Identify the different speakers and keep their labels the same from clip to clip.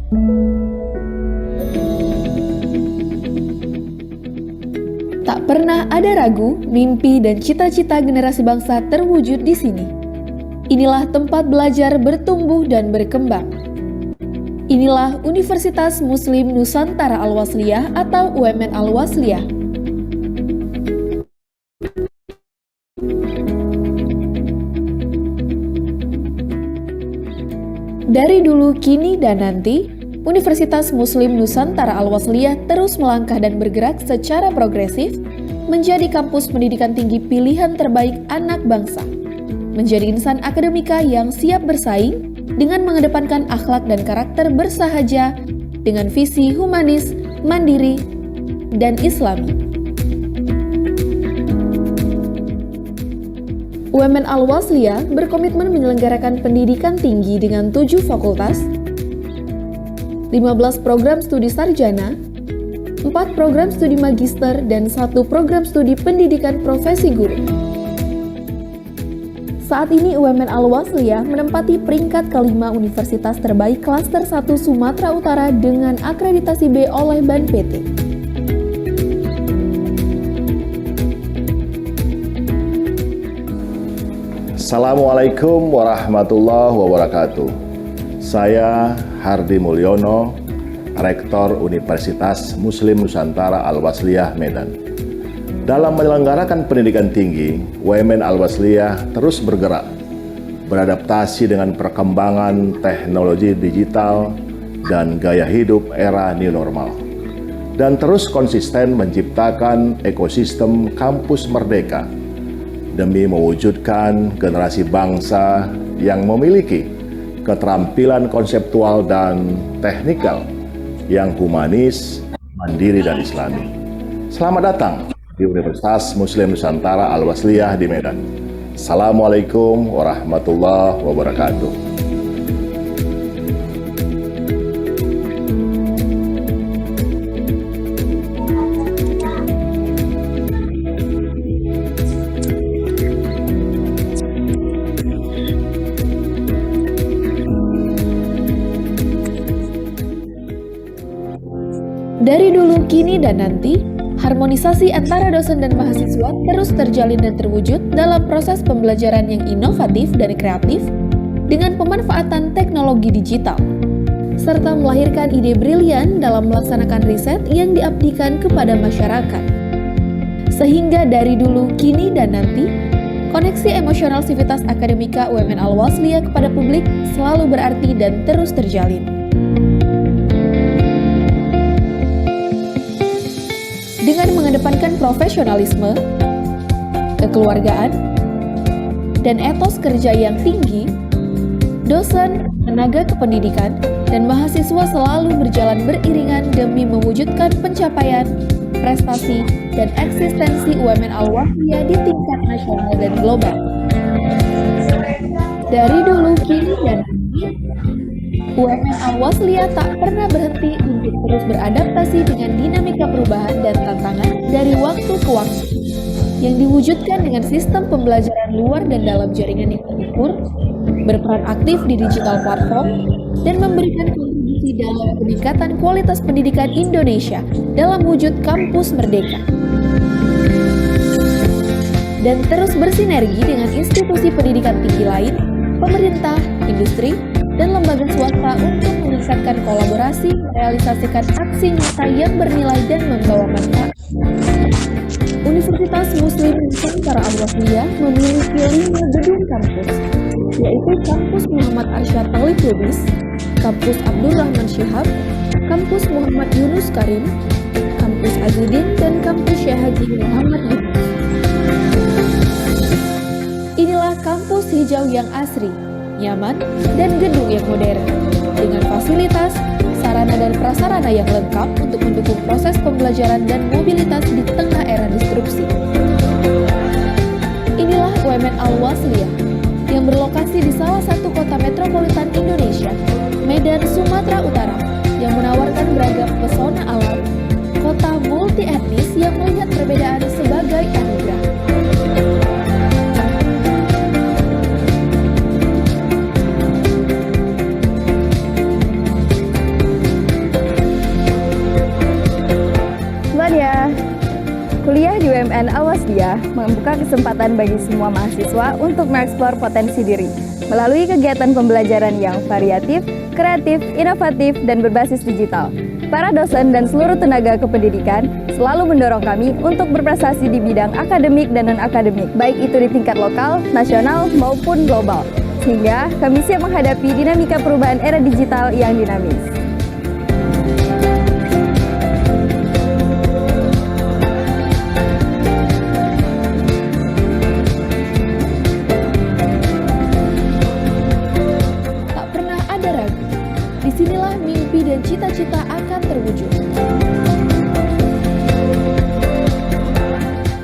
Speaker 1: Tak pernah ada ragu, mimpi dan cita-cita generasi bangsa terwujud di sini. Inilah tempat belajar bertumbuh dan berkembang. Inilah Universitas Muslim Nusantara Al-Wasliyah atau UMN Al-Wasliyah. Dari dulu, kini, dan nanti, Universitas Muslim Nusantara Al-Wasliyah terus melangkah dan bergerak secara progresif menjadi kampus pendidikan tinggi pilihan terbaik anak bangsa, menjadi insan akademika yang siap bersaing dengan mengedepankan akhlak dan karakter bersahaja dengan visi humanis, mandiri, dan islami. UMN Al-Wasliyah berkomitmen menyelenggarakan pendidikan tinggi dengan 7 fakultas, 15 program studi sarjana, 4 program studi magister, dan 1 program studi pendidikan profesi guru. Saat ini UMN Al-Wasliyah menempati peringkat kelima universitas terbaik klaster 1 Sumatera Utara dengan akreditasi B oleh BAN PT.
Speaker 2: Assalamualaikum warahmatullahi wabarakatuh. Saya Hardi Mulyono, Rektor Universitas Muslim Nusantara Al-Wasliyah Medan. Dalam menyelenggarakan pendidikan tinggi, UMN Al-Wasliyah terus bergerak, beradaptasi dengan perkembangan teknologi digital dan gaya hidup era new normal, dan terus konsisten menciptakan ekosistem kampus merdeka demi mewujudkan generasi bangsa yang memiliki keterampilan konseptual dan teknikal yang humanis, mandiri, dan islami. Selamat datang di Universitas Muslim Nusantara Al-Wasliyah di Medan. Assalamualaikum warahmatullahi wabarakatuh.
Speaker 1: Dari dulu, kini, dan nanti, harmonisasi antara dosen dan mahasiswa terus terjalin dan terwujud dalam proses pembelajaran yang inovatif dan kreatif dengan pemanfaatan teknologi digital, serta melahirkan ide brilian dalam melaksanakan riset yang diabdikan kepada masyarakat. Sehingga dari dulu, kini, dan nanti, koneksi emosional sivitas akademika UMN Al-Wasliyah kepada publik selalu berarti dan terus terjalin. Dengan mengedepankan profesionalisme, kekeluargaan, dan etos kerja yang tinggi, dosen, tenaga kependidikan, dan mahasiswa selalu berjalan beriringan demi mewujudkan pencapaian, prestasi, dan eksistensi UMN Al-Wasliyah di tingkat nasional dan global. Dari dulu, kini, dan nanti, UMN Al-Wasliyah tak pernah berhenti untuk terus beradaptasi dengan dinamika perubahan dan tantangan dari waktu ke waktu, yang diwujudkan dengan sistem pembelajaran luar dan dalam jaringan yang terukur, berperan aktif di digital platform, dan memberikan kontribusi dalam peningkatan kualitas pendidikan Indonesia dalam wujud kampus merdeka. Dan terus bersinergi dengan institusi pendidikan tinggi lain, pemerintah, industri, dan lembaga swasta untuk meningkatkan kolaborasi merealisasikan aksi nyata yang bernilai dan membawa manfaat. Universitas Muslim Nusantara Al-Wasliyah memiliki 5 gedung kampus, yaitu Kampus Muhammad Arsyad Talib Lubis, Kampus Abdurrahman Syihab, Kampus Muhammad Yunus Karim, Kampus Azudin, dan Kampus Syekh Haji Muhammad Yunus. Inilah kampus hijau yang asri, nyaman, dan gedung yang modern, dengan fasilitas, sarana dan prasarana yang lengkap untuk mendukung proses pembelajaran dan mobilitas di tengah era disrupsi. Inilah UMN Al-Wasliyah, yang berlokasi di salah satu kota metropolitan Indonesia, Medan, Sumatera Utara, yang menawarkan beragam pesona alam, kota multi etnis yang melihat perbedaan sebagai anugerah.
Speaker 3: Kuliah di UMN Al-Wasliyah membuka kesempatan bagi semua mahasiswa untuk mengeksplor potensi diri melalui kegiatan pembelajaran yang variatif, kreatif, inovatif, dan berbasis digital. Para dosen dan seluruh tenaga kependidikan selalu mendorong kami untuk berprestasi di bidang akademik dan non-akademik, baik itu di tingkat lokal, nasional, maupun global. Sehingga kami siap menghadapi dinamika perubahan era digital yang dinamis.
Speaker 1: Disinilah mimpi dan cita-cita akan terwujud.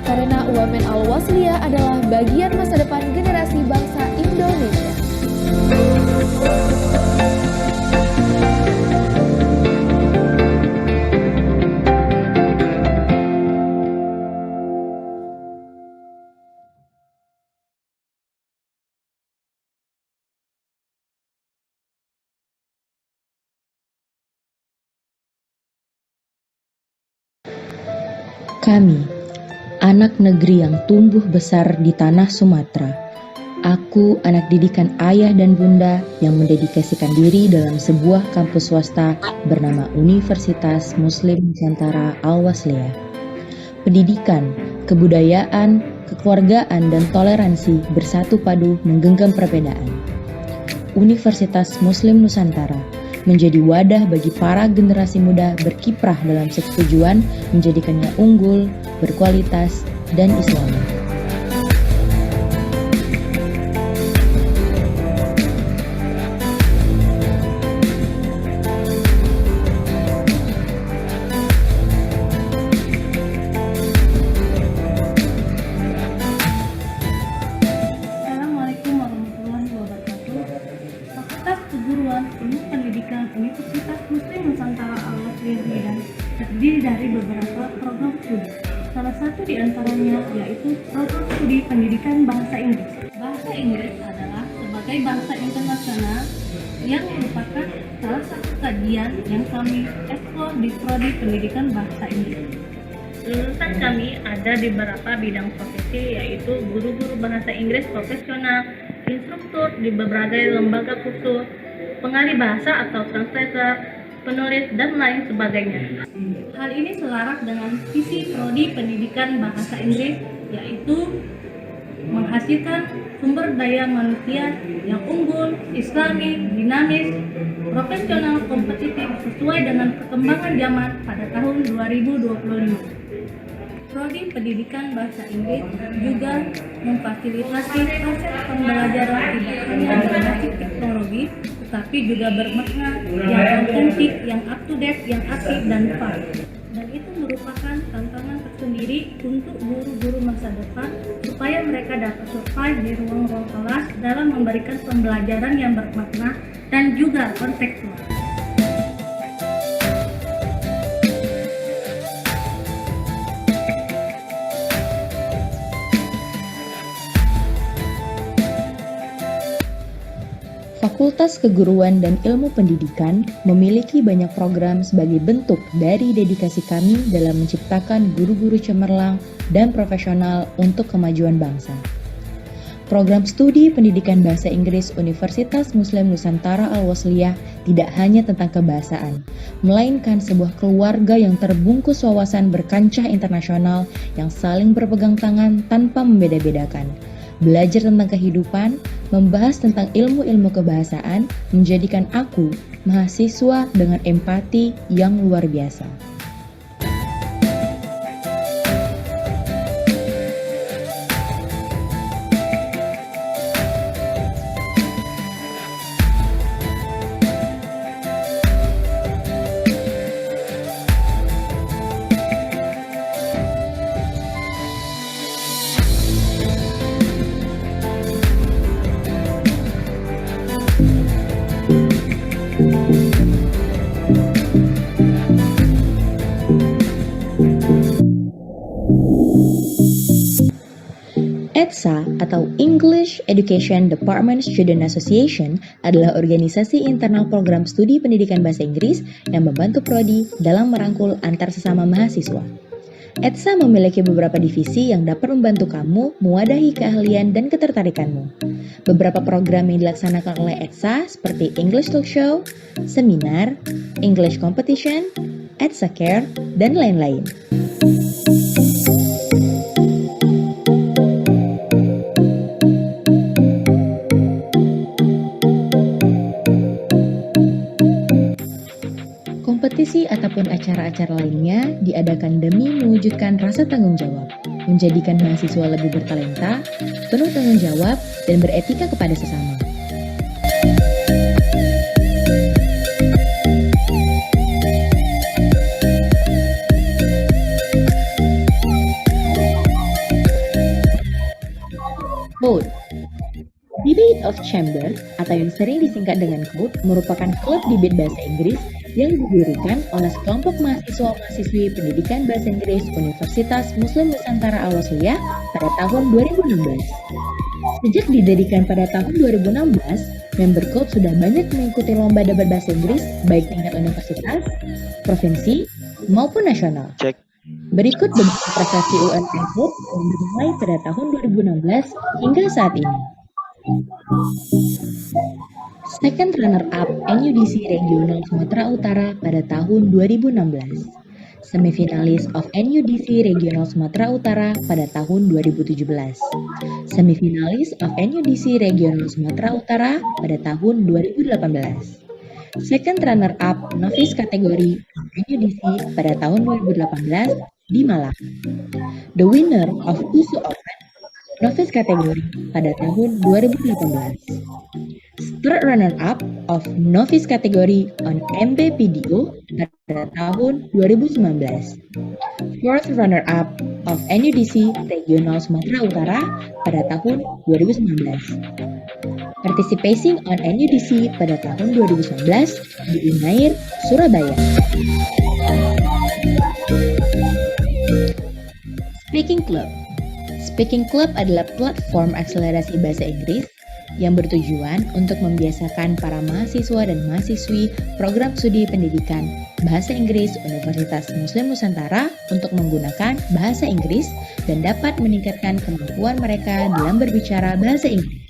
Speaker 1: Karena UMN Al-Wasliyah adalah bagian masa depan generasi bangsa Indonesia.
Speaker 4: Kami, anak negeri yang tumbuh besar di tanah Sumatera. Aku anak didikan ayah dan bunda yang mendedikasikan diri dalam sebuah kampus swasta bernama Universitas Muslim Nusantara Al-Wasliyah. Pendidikan, kebudayaan, kekeluargaan, dan toleransi bersatu padu menggenggam perbedaan. Universitas Muslim Nusantara menjadi wadah bagi para generasi muda berkiprah dalam satu tujuan menjadikannya unggul, berkualitas, dan islami.
Speaker 5: Assalamualaikum warahmatullahi wabarakatuh. Fakultas Keguruan Ilmu Pendidikan Universitas Muslim Nusantara Al-Wasliyah Medan terdiri dari beberapa program studi. Salah satu di antaranya yaitu program studi pendidikan bahasa Inggris. Bahasa Inggris adalah sebagai bahasa internasional yang merupakan salah satu kajian yang kami eksplor di prodi pendidikan bahasa Inggris. Lulusan kami ada di beberapa bidang profesi, yaitu guru-guru bahasa Inggris profesional, instruktur di berbagai lembaga khusus, pengalih bahasa atau translator, penulis, dan lain sebagainya. Hal ini selaras dengan visi prodi pendidikan bahasa Inggris, yaitu menghasilkan sumber daya manusia yang unggul, islami, dinamis, profesional, kompetitif sesuai dengan perkembangan zaman pada tahun 2025. Prodi Pendidikan Bahasa Inggris juga memfasilitasi proses pembelajaran tidak hanya berbasis teknologi, tetapi juga bermakna, yang autentik, yang up to date, yang aktif dan fun. Dan itu merupakan tantangan tersendiri untuk guru-guru masa depan supaya mereka dapat survive di ruang-ruang kelas dalam memberikan pembelajaran yang bermakna dan juga kontekstual.
Speaker 4: Fakultas Keguruan dan Ilmu Pendidikan memiliki banyak program sebagai bentuk dari dedikasi kami dalam menciptakan guru-guru cemerlang dan profesional untuk kemajuan bangsa. Program studi pendidikan bahasa Inggris Universitas Muslim Nusantara Al-Wasliyah tidak hanya tentang kebahasaan, melainkan sebuah keluarga yang terbungkus wawasan berkancah internasional yang saling berpegang tangan tanpa membeda-bedakan. Belajar tentang kehidupan, membahas tentang ilmu-ilmu kebahasaan, menjadikan aku mahasiswa dengan empati yang luar biasa. EDSA atau English Education Department Student Association adalah organisasi internal program studi pendidikan bahasa Inggris yang membantu prodi dalam merangkul antar sesama mahasiswa. ETSA memiliki beberapa divisi yang dapat membantu kamu mewadahi keahlian dan ketertarikanmu. Beberapa program yang dilaksanakan oleh ETSA seperti English Talk Show, seminar, English Competition, ETSA Care, dan lain-lain. Kompetisi ataupun acara-acara lainnya diadakan demi mewujudkan rasa tanggung jawab, menjadikan mahasiswa lebih bertalenta, penuh tanggung jawab, dan beretika kepada sesama. Code. Debate of Chamber, atau yang sering disingkat dengan CODE, merupakan klub debate bahasa Inggris yang didirikan oleh sekelompok mahasiswa-mahasiswi pendidikan bahasa Inggris Universitas Muslim Nusantara Al-Wasliyah pada tahun 2016. Sejak didirikan pada tahun 2016, member CODE sudah banyak mengikuti lomba debat bahasa Inggris baik tingkat universitas, provinsi, maupun nasional. Berikut beberapa prestasi UMN CODE yang dimulai pada tahun 2016 hingga saat ini. Second runner-up NUDC Regional Sumatera Utara pada tahun 2016. Semifinalis of NUDC Regional Sumatera Utara pada tahun 2017. Semifinalis of NUDC Regional Sumatera Utara pada tahun 2018. Second runner-up novice kategori NUDC pada tahun 2018 di Malang. The winner of USU Open novice kategori pada tahun 2018. Third runner-up of novice kategori on MBPDO pada tahun 2019. Fourth runner-up of NUDC Regional Sumatera Utara pada tahun 2019. Participating on NUDC pada tahun 2019 di Unair, Surabaya. Speaking Club. Speaking Club adalah platform akselerasi bahasa Inggris yang bertujuan untuk membiasakan para mahasiswa dan mahasiswi program studi pendidikan Bahasa Inggris Universitas Muslim Nusantara untuk menggunakan bahasa Inggris dan dapat meningkatkan kemampuan mereka dalam berbicara bahasa Inggris.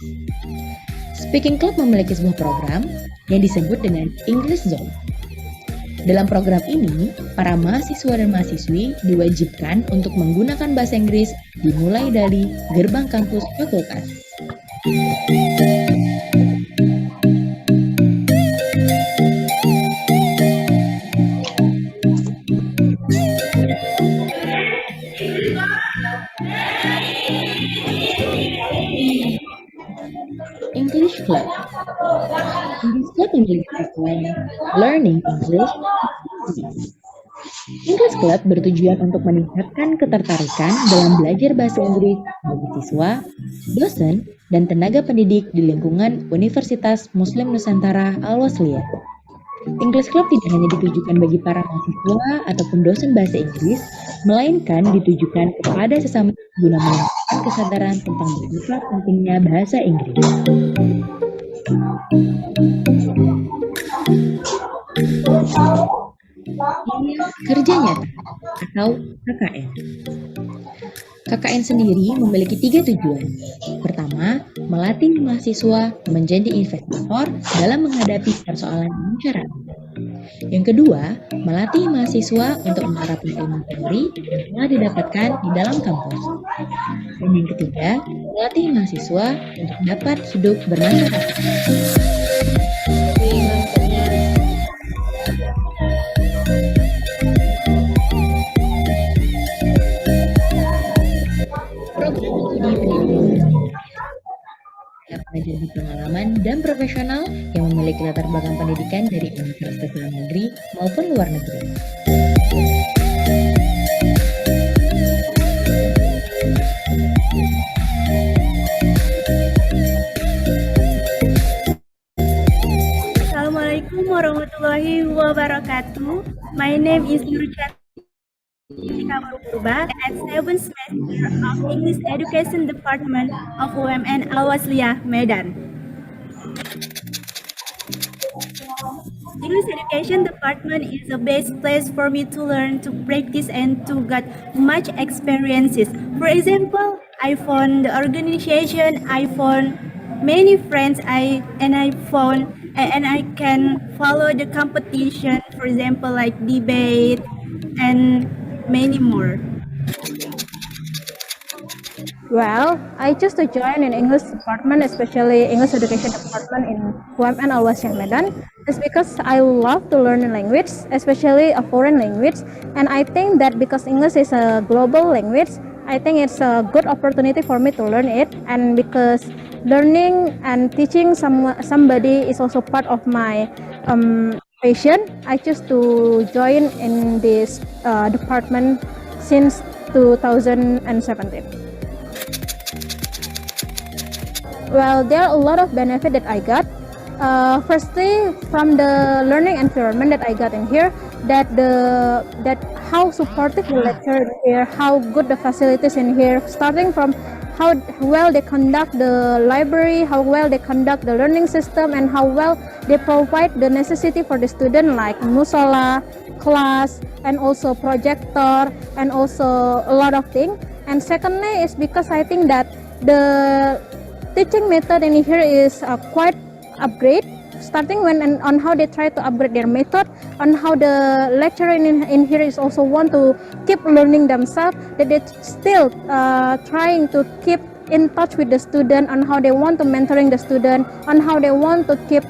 Speaker 4: Speaking Club memiliki sebuah program yang disebut dengan English Zone. Dalam program ini, para mahasiswa dan mahasiswi diwajibkan untuk menggunakan bahasa Inggris dimulai dari gerbang kampus fakultas. English Club. English Club memiliki tujuan Learning English. English Club bertujuan untuk meningkatkan ketertarikan dalam belajar bahasa Inggris bagi siswa, dosen, dan tenaga pendidik di lingkungan Universitas Muslim Nusantara Al-Wasliyah. English Club tidak hanya ditujukan bagi para mahasiswa ataupun dosen bahasa Inggris, melainkan ditujukan kepada sesama guna meningkatkan kesadaran tentang betapa pentingnya bahasa Inggris. Kerja nyata atau KKN. KKN sendiri memiliki 3 tujuan. Pertama, melatih mahasiswa menjadi investigator dalam menghadapi persoalan masyarakat. Yang kedua, melatih mahasiswa untuk menerapkan ilmu teori yang telah didapatkan di dalam kampus. Dan yang ketiga, melatih mahasiswa untuk dapat hidup bermasyarakat. Pelajar berpengalaman dan profesional yang memiliki latar belakang pendidikan dari universitas dalam negeri maupun luar negeri.
Speaker 6: Assalamualaikum warahmatullahi wabarakatuh. My name is Nurchat Purba at 7th semester of English Education Department of UMN Al-Wasliyah, Medan. English education department is the best place for me to learn, to practice, and to get much experiences. For example, I found the organization, I found many friends, I found and I can follow the competition. For example, like debate and many more.
Speaker 3: Well, I choose to join in English department, especially English education department in UMN Al Wasliyah Medan. It's because I love to learn a language, especially a foreign language. And I think that because English is a global language, I think it's a good opportunity for me to learn it. And because learning and teaching somebody is also part of my passion, I choose to join in this department since 2017. Well, there are a lot of benefit that I got. Firstly, from the learning environment that I got in here, that how supportive the lecturer in here, how good the facilities in here, starting from how well they conduct the library, how well they conduct the learning system, and how well they provide the necessity for the student like musola, class, and also projector, and also a lot of things. And secondly is because I think that the teaching method in here is quite upgrade, starting when and on how they try to upgrade their method, on how the lecturer in here is also want to keep learning themselves, that they still trying to keep in touch with the student, on how they want to mentoring the student, on how they want to keep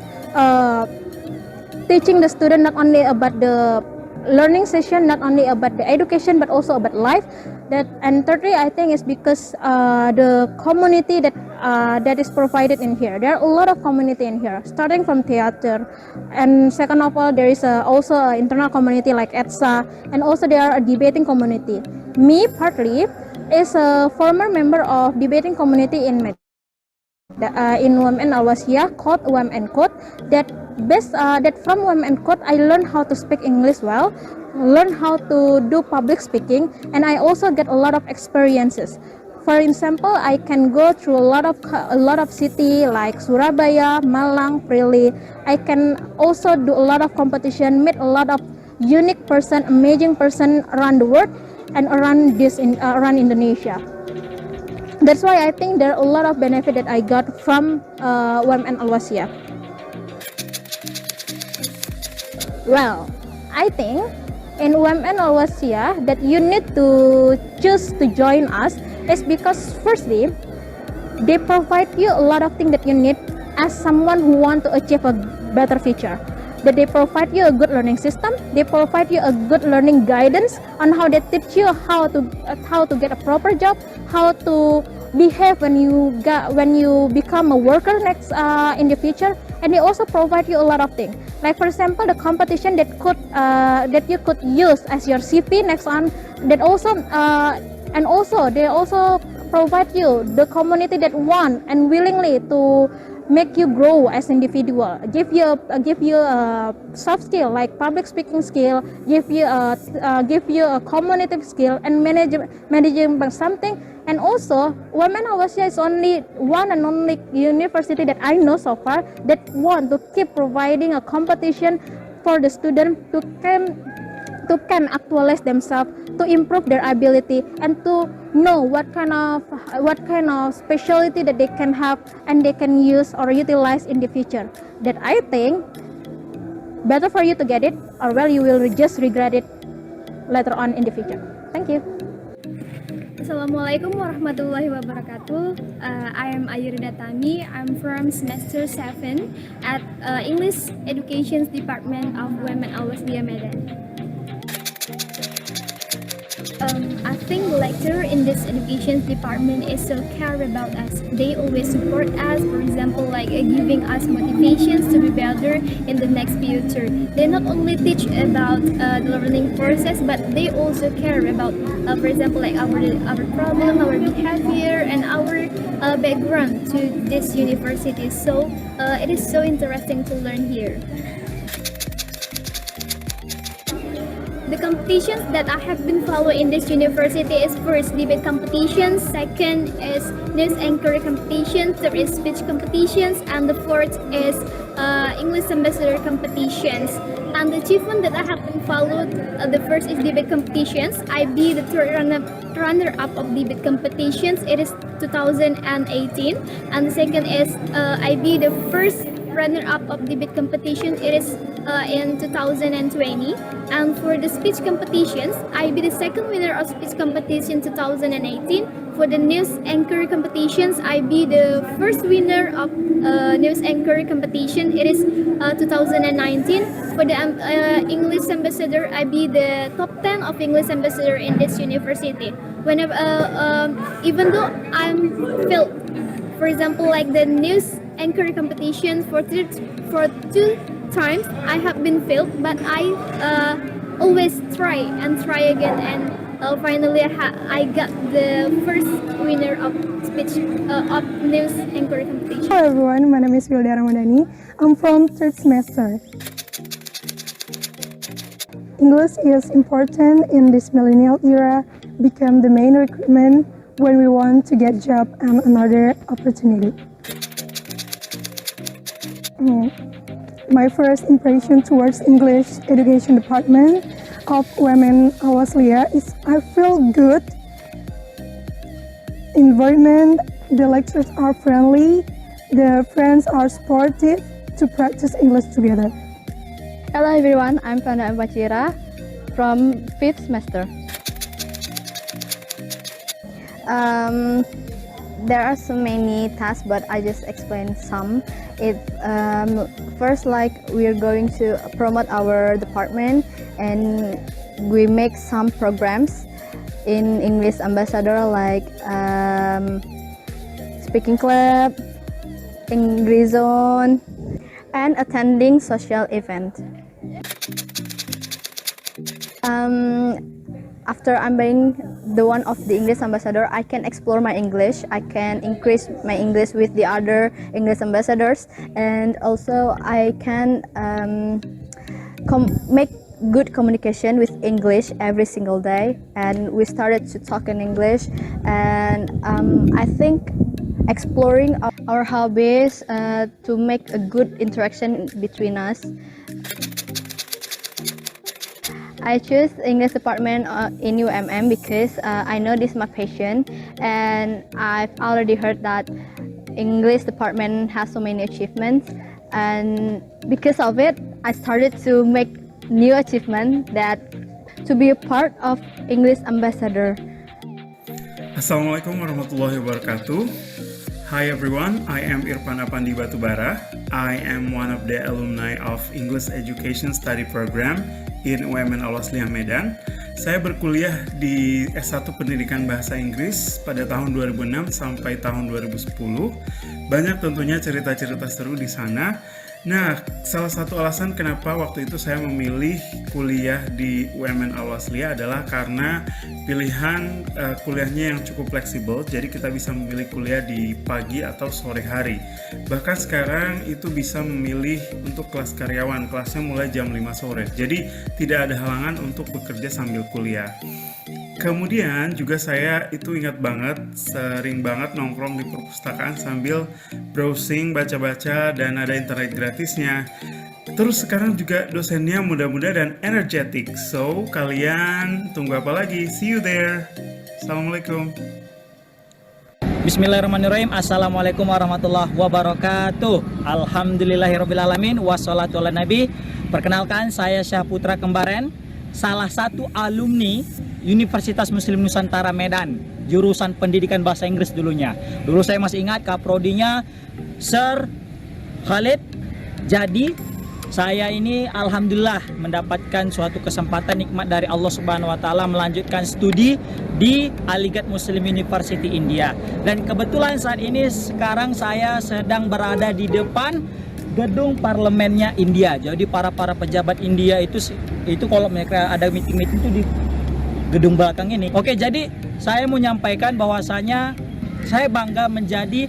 Speaker 3: teaching the student not only about the learning session, not only about the education, but also about life. That and thirdly, I think is because the community that is provided in here. There are a lot of community in here, starting from theater, and second of all, there is also an internal community like ETSA, and also there are a debating community. Me, partly, is a former member of debating community in in UMN Al Wasliyah called UMN Code. That from UMN Code, I learned how to speak English well, learn how to do public speaking, and I also get a lot of experiences. For example, I can go through a lot of city like Surabaya, Malang, Prilly. I can also do a lot of competition, meet a lot of unique person, amazing person around the world and around Indonesia. That's why I think there are a lot of benefit that I got from UMN Al Wasliyah. Well, I think in UMN Al Wasliyah that you need to choose to join us is because firstly, they provide you a lot of things that you need as someone who want to achieve a better future. That they provide you a good learning system, they provide you a good learning guidance on how they teach you how to get a proper job, how to behave when you become a worker next in the future, and they also provide you a lot of things. Like for example, the competition that you could use as your CV next on. That also and also they also provide you the community that want and willingly to make you grow as individual, give you a soft skill like public speaking skill, give you a community skill and managing something. And also UMN Al Wasliyah is only one and only university that I know so far that want to keep providing a competition for the student to can actualize themselves, to improve their ability, and to know what kind of specialty that they can have and they can use or utilize in the future. That I think better for you to get it, or well you will just regret it later on in the future. Thank you.
Speaker 7: Assalamualaikum warahmatullahi wabarakatuh. I am Ayurida Tami. I'm from semester 7 at English Education Department of UMN Al Wasliyah Medan. I think the lecturer in this education department is so care about us. They always support us, for example, like giving us motivations to be better in the next future. They not only teach about the learning process, but they also care about, for example, like our problem, our behavior, and our background to this university. So it is so interesting to learn here. The competitions that I have been following in this university is first debate competitions, second is news anchor competitions, third is speech competitions, and the fourth is English ambassador competitions. And the achievement that I have been followed, the first is debate competitions. I be the third runner-up of debate competitions. It is 2018. And the second is I be the first runner-up of debate competition. It is in 2020. And for the speech competitions, I be the second winner of speech competition 2018. For the news anchor competitions, I be the first winner of news anchor competition. It is 2019. For the English ambassador, I be the top 10 of English ambassador in this university. Whenever, even though I'm failed, for example, like the news anchor competition for two times, I have been failed, but I always try again, and finally I got the first winner of speech of news anchor competition.
Speaker 8: Hello everyone, my name is Wilda Ramadhani. I'm from third semester. English is important in this millennial era, become the main recruitment when we want to get job and another opportunity. My first impression towards English education department of Women Al-Wasliyah is I feel good. Environment, the lecturers are friendly, the friends are supportive to practice English together.
Speaker 3: Hello everyone, I'm Fana Ambachira from 5th semester. There are so many tasks, but I just explain some. First, like we are going to promote our department, and we make some programs in English ambassador, like speaking club, English zone, and attending social event. After I'm being the one of the English ambassador, I can explore my English. I can increase my English with the other English ambassadors, and also I can make good communication with English every single day. And we started to talk in English, and I think exploring our hobbies to make a good interaction between us. I choose English department in UMM because I know this is my passion, and I've already heard that English department has so many achievements, and because of it, I started to make new achievement that to be a part of English ambassador.
Speaker 9: Assalamualaikum warahmatullahi wabarakatuh. Hi everyone, I am Irfan Apandi Batubara. I am one of the alumni of English Education Study Program in Women Al-Wasliyah Medan. Saya berkuliah di S1 Pendidikan Bahasa Inggris pada tahun 2006 sampai tahun 2010. Banyak tentunya cerita-cerita seru di sana. Nah, salah satu alasan kenapa waktu itu saya memilih kuliah di Women Al-Wasliyah adalah karena pilihan kuliahnya yang cukup fleksibel, jadi kita bisa memilih kuliah di pagi atau sore hari. Bahkan sekarang itu bisa memilih untuk kelas karyawan, kelasnya mulai jam 5 sore, jadi tidak ada halangan untuk bekerja sambil kuliah. Kemudian juga saya itu ingat banget, sering banget nongkrong di perpustakaan sambil browsing, baca-baca, dan ada internet gratisnya. Terus sekarang juga dosennya muda-muda dan energetic. So, kalian tunggu apa lagi? See you there. Assalamualaikum.
Speaker 10: Bismillahirrahmanirrahim. Assalamualaikum warahmatullahi wabarakatuh. Alhamdulillahirrabbilalamin. Wassalatu ala nabi. Perkenalkan, saya Syahputra Kembaren, salah satu alumni Universitas Muslim Nusantara Medan, jurusan pendidikan bahasa Inggris dulunya. Dulu saya masih ingat kaprodinya Sir Khalid. Jadi saya ini alhamdulillah mendapatkan suatu kesempatan nikmat dari Allah Subhanahu wa taala melanjutkan studi di Aligarh Muslim University India. Dan kebetulan saat ini sekarang saya sedang berada di depan gedung parlemennya India. Jadi para pejabat India itu kalau mereka ada meeting-meeting itu di gedung belakang ini. Oke, jadi saya mau menyampaikan bahwasanya saya bangga menjadi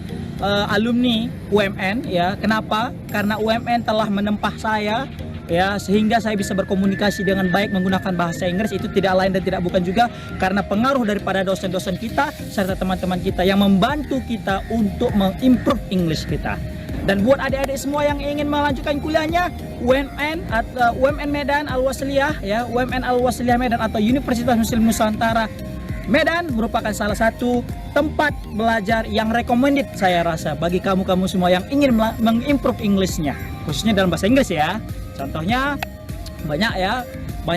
Speaker 10: alumni UMN ya. Kenapa? Karena UMN telah menempah saya ya, sehingga saya bisa berkomunikasi dengan baik menggunakan bahasa Inggris. Itu tidak lain dan tidak bukan juga karena pengaruh daripada dosen-dosen kita serta teman-teman kita yang membantu kita untuk mengimprove English kita. Dan buat adik-adik semua yang ingin melanjutkan kuliahnya, UMN atau UMN Medan Al-Wasliyah ya, UMN Al-Wasliyah Medan atau Universitas Muslim Nusantara Medan merupakan salah satu tempat belajar yang recommended saya rasa bagi kamu-kamu semua yang ingin mengimprove Englishnya, khususnya dalam bahasa Inggris ya. Contohnya banyak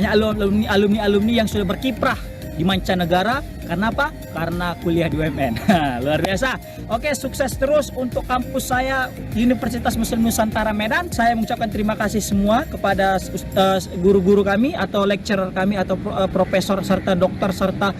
Speaker 10: alumni yang sudah berkiprah di mancanegara. Karena apa? Karena kuliah di UMN. Luar biasa. Oke, sukses terus untuk kampus saya Universitas Muslim Nusantara Medan. Saya mengucapkan terima kasih semua kepada guru-guru kami atau lecturer kami atau profesor serta dokter serta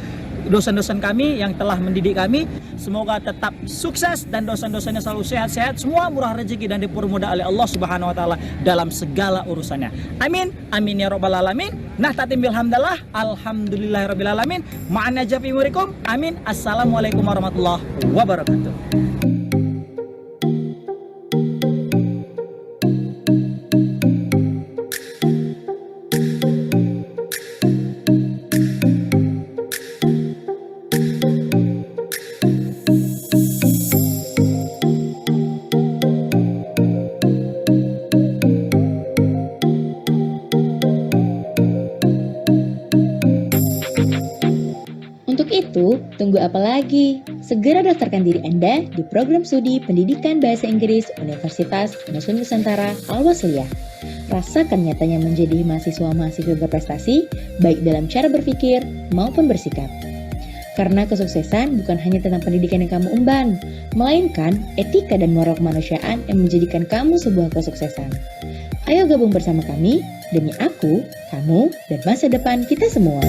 Speaker 10: dosen-dosen kami yang telah mendidik kami. Semoga tetap sukses dan dosen-dosennya selalu sehat-sehat, semua murah rezeki dan dipermudah oleh Allah Subhanahu wa taala dalam segala urusannya. Amin. Amin ya rabbal alamin. Nah, tatim bilhamdallah, alhamdulillahirabbil alamin. Ma'ana jafi murikum. Amin. Assalamualaikum warahmatullahi wabarakatuh.
Speaker 4: Tunggu apa lagi? Segera daftarkan diri Anda di program studi Pendidikan Bahasa Inggris Universitas Muslim Nusantara Al-Wasliyah. Rasakan nyatanya menjadi mahasiswa-mahasiswa berprestasi, baik dalam cara berpikir maupun bersikap. Karena kesuksesan bukan hanya tentang pendidikan yang kamu emban, melainkan etika dan moral kemanusiaan yang menjadikan kamu sebuah kesuksesan. Ayo gabung bersama kami demi aku, kamu, dan masa depan kita semua.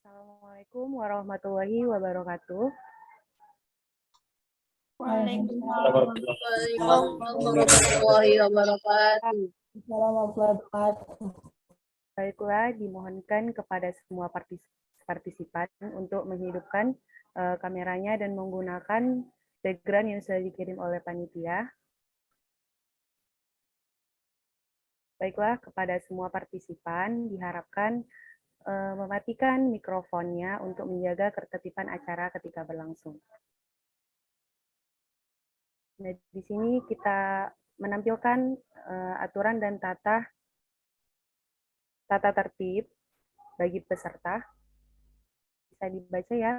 Speaker 3: Assalamualaikum warahmatullahi wabarakatuh.
Speaker 5: Waalaikumsalam.
Speaker 1: Warahmatullahi wabarakatuh.
Speaker 3: Baiklah, dimohonkan kepada semua partisipan untuk menghidupkan kameranya dan menggunakan background yang sudah dikirim oleh panitia. Baiklah, kepada semua partisipan diharapkan mematikan mikrofonnya untuk menjaga ketertiban acara ketika berlangsung. Nah, di sini kita menampilkan aturan dan tata tertib bagi peserta. Bisa dibaca ya.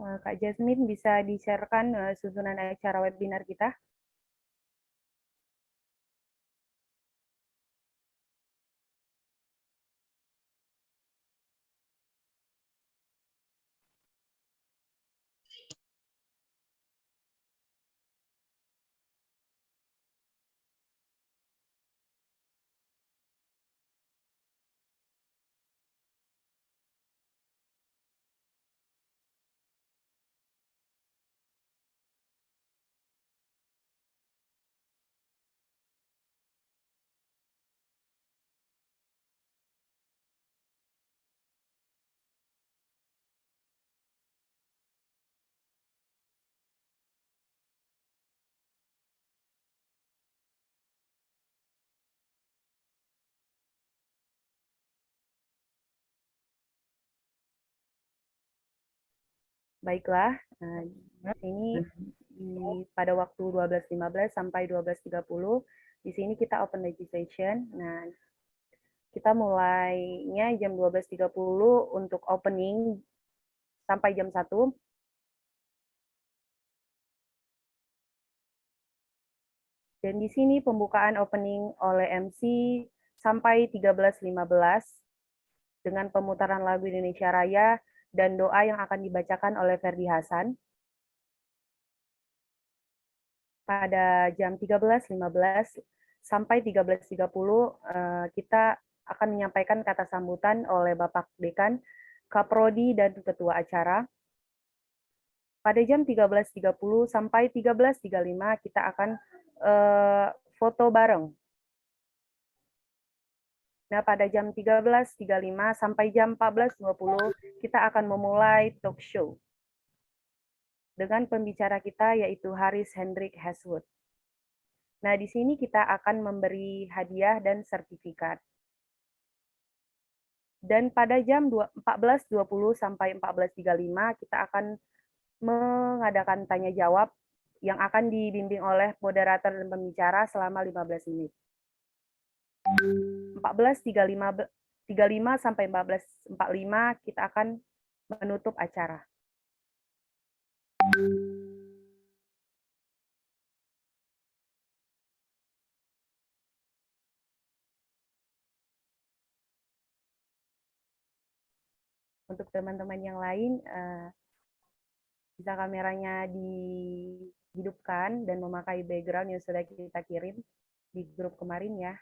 Speaker 3: Kak Jasmine bisa di-sharekan susunan acara webinar kita? Baiklah, ini pada waktu 12.15 sampai 12.30, di sini kita open registration. Nah, kita mulainya jam 12.30 untuk opening sampai jam 1. Dan di sini pembukaan opening oleh MC sampai 13.15 dengan pemutaran lagu Indonesia Raya dan doa yang akan dibacakan oleh Ferdi Hasan. Pada jam 13.15 sampai 13.30 kita akan menyampaikan kata sambutan oleh Bapak Dekan, Kaprodi, dan Ketua Acara. Pada jam 13.30 sampai 13.35 kita akan foto bareng. Nah, pada jam 13.35 sampai jam 14.20 kita akan memulai talk show dengan pembicara kita yaitu Haris Hendrik Heswood. Nah, di sini kita akan memberi hadiah dan sertifikat. Dan pada jam 14.20 sampai 14.35 kita akan mengadakan tanya jawab yang akan dibimbing oleh moderator dan pembicara selama 15 menit. 14.35 sampai 14.45 kita akan menutup acara.
Speaker 11: Untuk teman-teman yang lain, bisa kameranya dihidupkan dan memakai background yang sudah kita kirim di grup kemarin ya.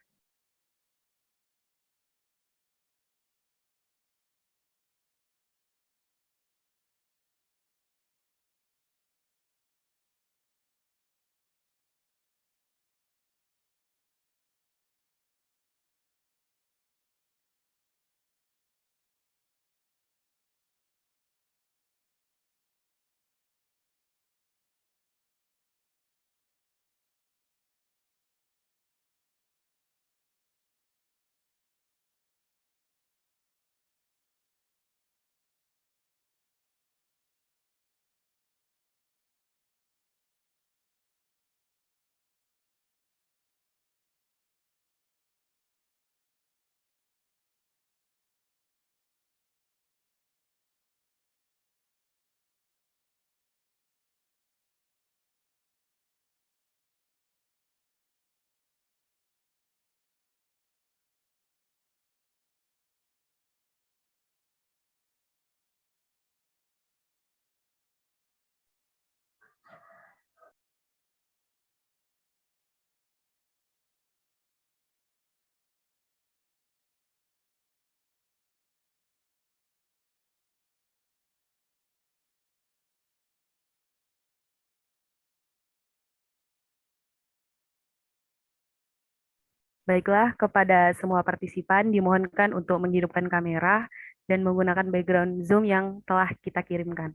Speaker 11: Baiklah, kepada semua partisipan dimohonkan untuk menghidupkan kamera dan menggunakan background Zoom yang telah kita kirimkan.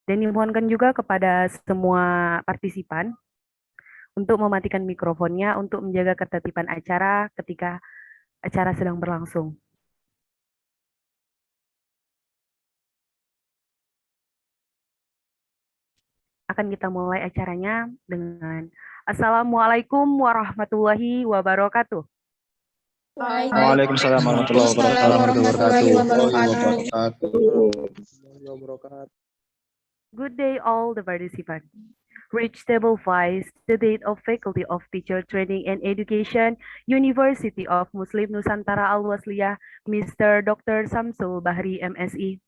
Speaker 11: Dan dimohonkan juga kepada semua partisipan untuk mematikan mikrofonnya untuk menjaga ketertiban acara ketika acara sedang berlangsung. Akan kita mulai acaranya dengan Assalamualaikum warahmatullahi wabarakatuh.
Speaker 12: Waalaikumsalam warahmatullahi wabarakatuh.
Speaker 11: Good day all the participants. Reach table 5, the date of Faculty of Teacher Training and Education, University of Muslim Nusantara Al-Wasliyah, Mr. Dr. Samsul Bahri, MSI.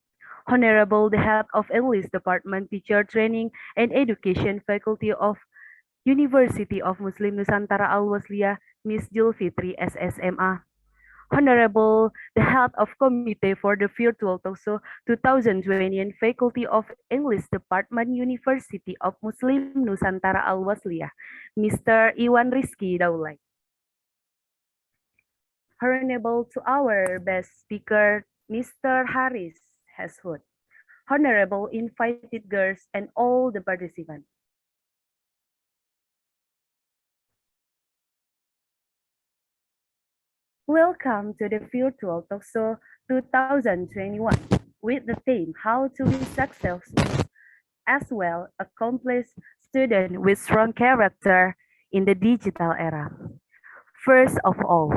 Speaker 11: Honorable the Head of English Department Teacher Training and Education Faculty of University of Muslim Nusantara Al-Wasliyah, Ms. Julfitri, SSMA. Honorable the Head of Committee for the Virtual Talkshow 2020 Faculty of English Department University of Muslim Nusantara Al-Wasliyah, Mr. Iwan Rizky Daulay. Honorable to our best speaker, Mr. Haris Heswood. Honorable invited guests and all the participants. Welcome to the Virtual Talkshow 2021 with the theme How to be successful as well accomplished student with strong character in the digital era. First of all,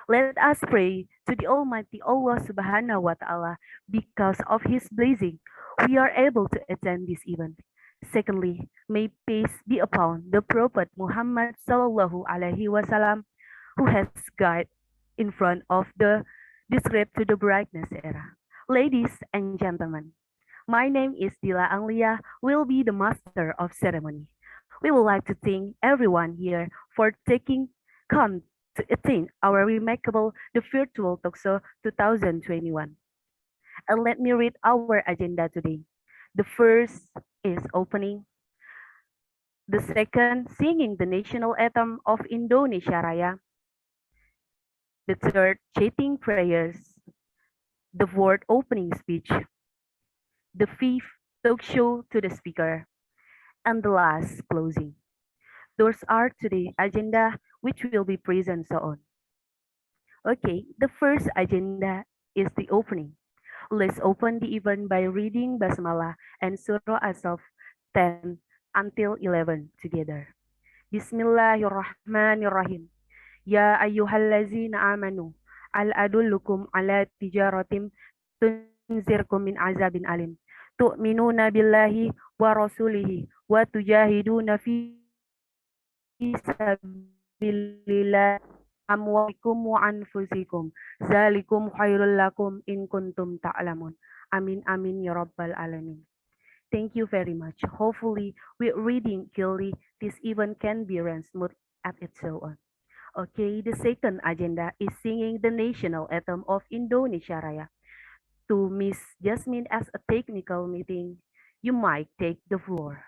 Speaker 11: let us pray to the Almighty Allah Subhanahu wa Ta'ala. Because of His blessing, we are able to attend this event. Secondly, may peace be upon the Prophet Muhammad Sallallahu Alaihi Wasallam, who has guided in front of the described to the brightness era. Ladies and gentlemen, my name is Dila Anglia, will be the master of ceremony. We would like to thank everyone here for taking time to attend our remarkable The Virtual Talkshow 2021. And let me read our agenda today. The first is opening. The second, singing the national anthem of Indonesia Raya. The third, chanting prayers. The fourth, opening speech. The fifth, talk show to the speaker. And the last, closing. Those are today's agenda, which will be present so on. Okay, the first agenda is the opening. Let's open the event by reading Basmalah and Surah As-Saff 10 until 11 together. Bismillahirrahmanirrahim. Ya ayyuhallazina amanu, al adullukum ala tijaratim tunzirkum min azabin alim. Tu'minuna billahi wa rasulihi wa tujahiduna fi sabilillah amwalikum wa anfusikum. Zalikum khairul lakum in kuntum ta'lamun. Amin amin ya rabbal alamin. Thank you very much. Hopefully, with reading clearly, this event can be run smooth as its so on. Okay, the second agenda is singing the national anthem of Indonesia Raya. To Miss Jasmine as a technical meeting, you might take the floor.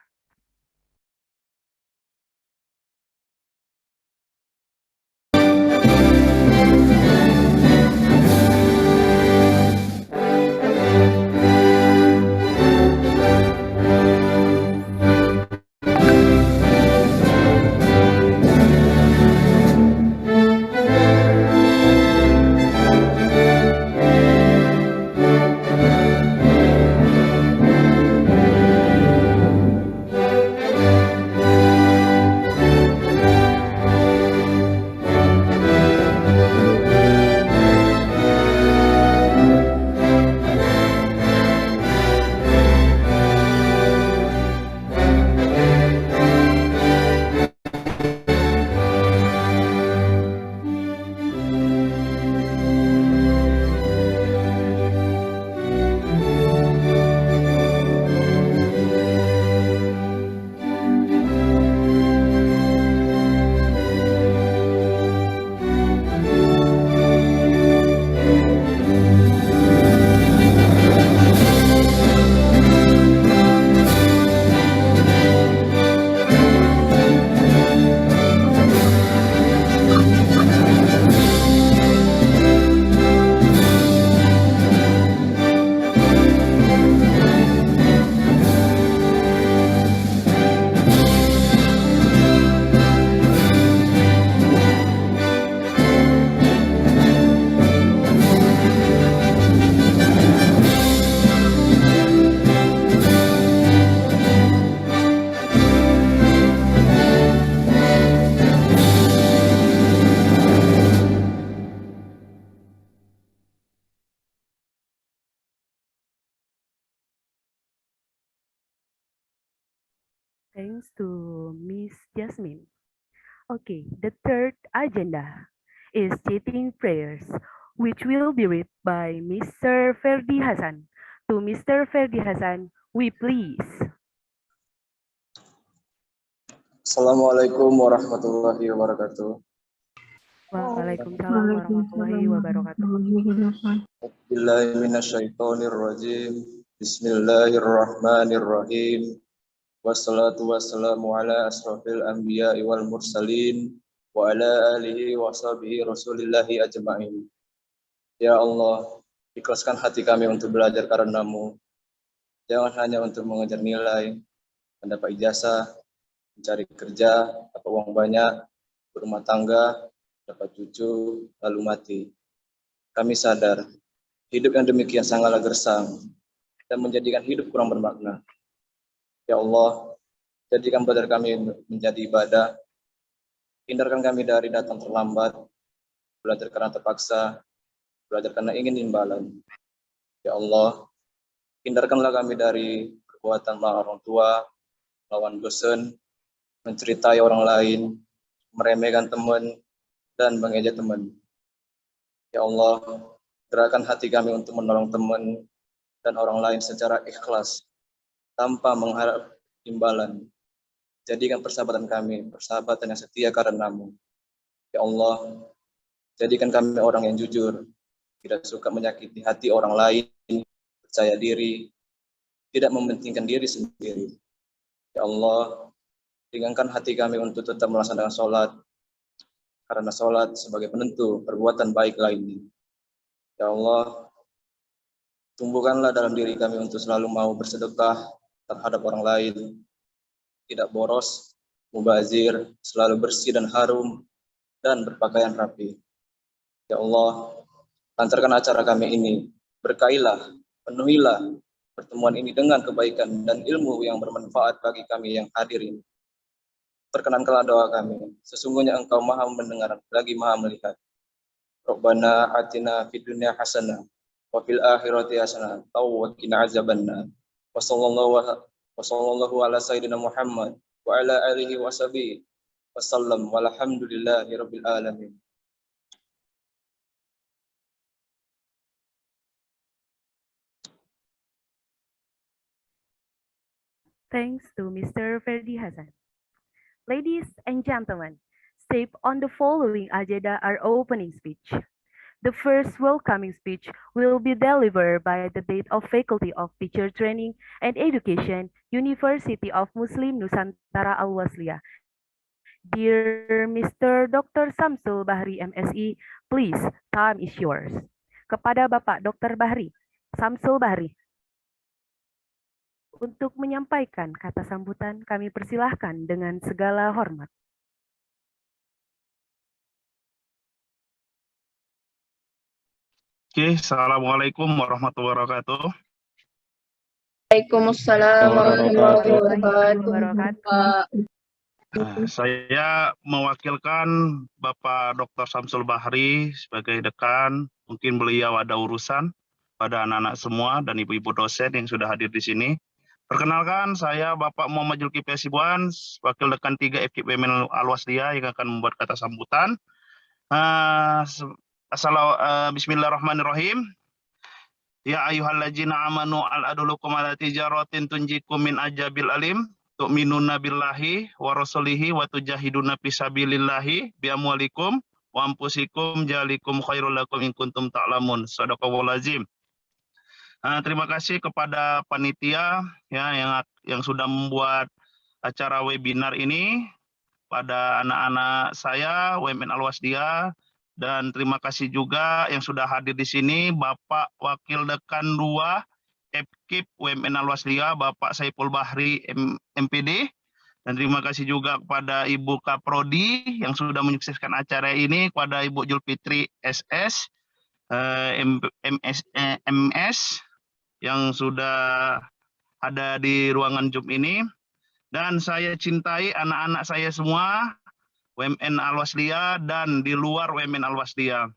Speaker 11: Thanks to Miss Jasmine. Okay, the third agenda is Cheating Prayers, which will be read by Mr. Ferdi Hasan. To Mr. Ferdi Hasan, we please.
Speaker 12: Assalamualaikum warahmatullahi wabarakatuh.
Speaker 11: Waalaikumsalam warahmatullahi wabarakatuh.
Speaker 12: Billahi minasyaitonir rajim. Bismillahirrahmanirrahim. Wassalatu wassalamu ala asrafil anbiya'i wal mursalin wa ala alihi wa sahbihi rasulillahi ajma'in. Ya Allah, ikhlaskan hati kami untuk belajar karena-Mu. Jangan hanya untuk mengejar nilai, mendapat ijazah, mencari kerja, dapat uang banyak, berumah tangga, dapat cucu, lalu mati. Kami sadar, hidup yang demikian sangatlah gersang dan menjadikan hidup kurang bermakna. Ya Allah, jadikan belajar kami menjadi ibadah. Hindarkan kami dari datang terlambat, belajar karena terpaksa, belajar karena ingin imbalan. Ya Allah, hindarkanlah kami dari perbuatan melawan orang tua, melawan dosen, menceritai orang lain, meremehkan teman, dan mengejek teman. Ya Allah, gerakkan hati kami untuk menolong teman dan orang lain secara ikhlas, tanpa mengharap imbalan. Jadikan persahabatan kami, persahabatan yang setia karena-Mu. Ya Allah, jadikan kami orang yang jujur, tidak suka menyakiti hati orang lain, percaya diri, tidak mementingkan diri sendiri. Ya Allah, ringankan hati kami untuk tetap melaksanakan sholat, karena sholat sebagai penentu perbuatan baik lainnya. Ya Allah, tumbuhkanlah dalam diri kami untuk selalu mau bersedekah terhadap orang lain, tidak boros, mubazir, selalu bersih dan harum, dan berpakaian rapi. Ya Allah, lancarkan acara kami ini, berkailah, penuhilah pertemuan ini dengan kebaikan dan ilmu yang bermanfaat bagi kami yang hadir ini. Perkenankanlah doa kami, sesungguhnya Engkau maha mendengar, lagi maha melihat. Rabbana atina fid dunya hasanah, wa fil akhirati hasanah, wa qina azabannar. Wassallallahu ala sayyidina Muhammad wa ala alihi wa sahbihi wasallam walhamdulillahi rabbil alamin.
Speaker 11: Thanks to Mr. Ferdi Hasan. Ladies and gentlemen, step on the following agenda are opening speech. The first welcoming speech will be delivered by the Dean of Faculty of Teacher Training and Education, University of Muslim Nusantara Al-Wasliyah. Dear Mr. Dr. Samsul Bahri, MSI, please, time is yours. Kepada Bapak Dr. Bahri, Samsul Bahri, untuk menyampaikan kata sambutan, kami persilahkan dengan segala hormat.
Speaker 13: Oke, Assalamualaikum warahmatullahi wabarakatuh.
Speaker 14: Waalaikumsalam warahmatullahi wabarakatuh.
Speaker 13: Saya mewakilkan Bapak Dr. Samsul Bahri sebagai dekan. Mungkin beliau ada urusan pada anak-anak semua dan ibu-ibu dosen yang sudah hadir di sini. Perkenalkan, saya Bapak Muhammad Zulkifli Hasibuan, Wakil Dekan 3 FKIP Al-Wasliyah yang akan membuat kata sambutan. Bismillahirrahmanirrahim. Ya ayyuhalladzina amanu al-adulukum ala tijaratin tunjikum min ajabil alim tu'minuna billahi wa rasulihi wa tujahiduna fisabilillahi bi amwalikum wa anfusikum jalikum khairul lakum in kuntum ta'lamun. Shadaqallahul azim. Terima kasih kepada panitia ya yang sudah membuat acara webinar ini, pada anak-anak saya UMN Al-Wasliyah, dan terima kasih juga yang sudah hadir di sini Bapak Wakil Dekan 2 FKIP UMN Al-Wasliyah, Bapak Saiful Bahri MPD, dan terima kasih juga kepada Ibu Kaprodi yang sudah menyukseskan acara ini, kepada Ibu Julfitri SS MS yang sudah ada di ruangan Zoom ini. Dan saya cintai anak-anak saya semua, UMN Al-Wasliyah dan di luar UMN Al-Wasliyah.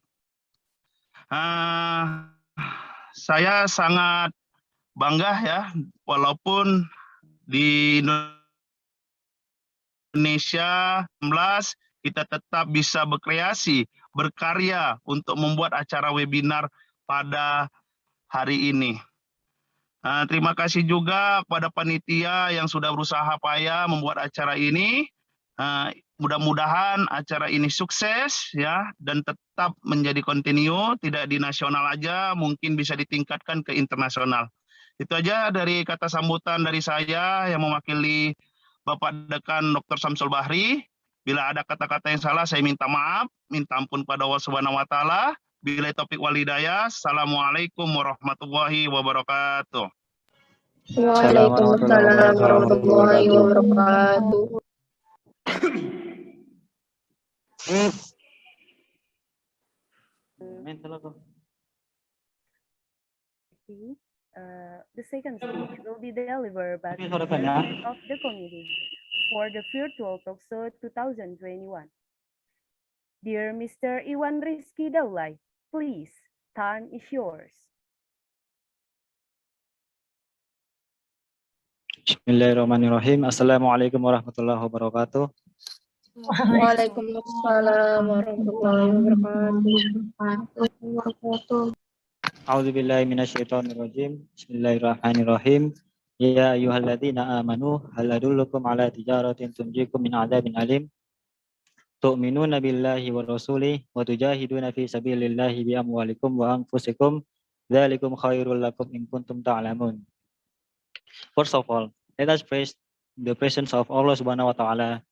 Speaker 13: Saya sangat bangga ya, walaupun di Indonesia 19 kita tetap bisa berkreasi, berkarya untuk membuat acara webinar pada hari ini. Terima kasih juga kepada panitia yang sudah berusaha payah membuat acara ini. Mudah-mudahan acara ini sukses ya, dan tetap menjadi kontinu, tidak di nasional aja, mungkin bisa ditingkatkan ke internasional. Itu aja dari kata sambutan dari saya yang mewakili Bapak Dekan Dr. Samsul Bahri. Bila ada kata-kata yang salah, saya minta maaf, minta ampun pada Allah Subhanahu wa taala. Bila taufik wal hidayah. Assalamualaikum warahmatullahi wabarakatuh.
Speaker 14: Waalaikumsalam warahmatullahi wabarakatuh.
Speaker 11: The second speech will be delivered by the President of the Committee for the Virtual Talkshow 2021. Dear Mr. Iwan Rizky Daulay, please, time is yours.
Speaker 10: Bismillahirrahmanirrahim. Assalamualaikum warahmatullahi wabarakatuh.
Speaker 14: Waalaikumsalam warahmatullahi wabarakatuh.
Speaker 10: A'udzubillahi minasyaitonirrajim. Bismillahirrahmanirrahim. Ya ayyuhalladzina amanu hal adullukum ala tijaratin tunjikum min adzabin alim tu'minuna billahi wa rasulihi wa tujahiduna fi sabilillahi bi amwalikum wa anfusikum dzalikum khairul lakum in kuntum ta'lamun. First of all, let us praise the presence of Allah Subhanahu wa taala,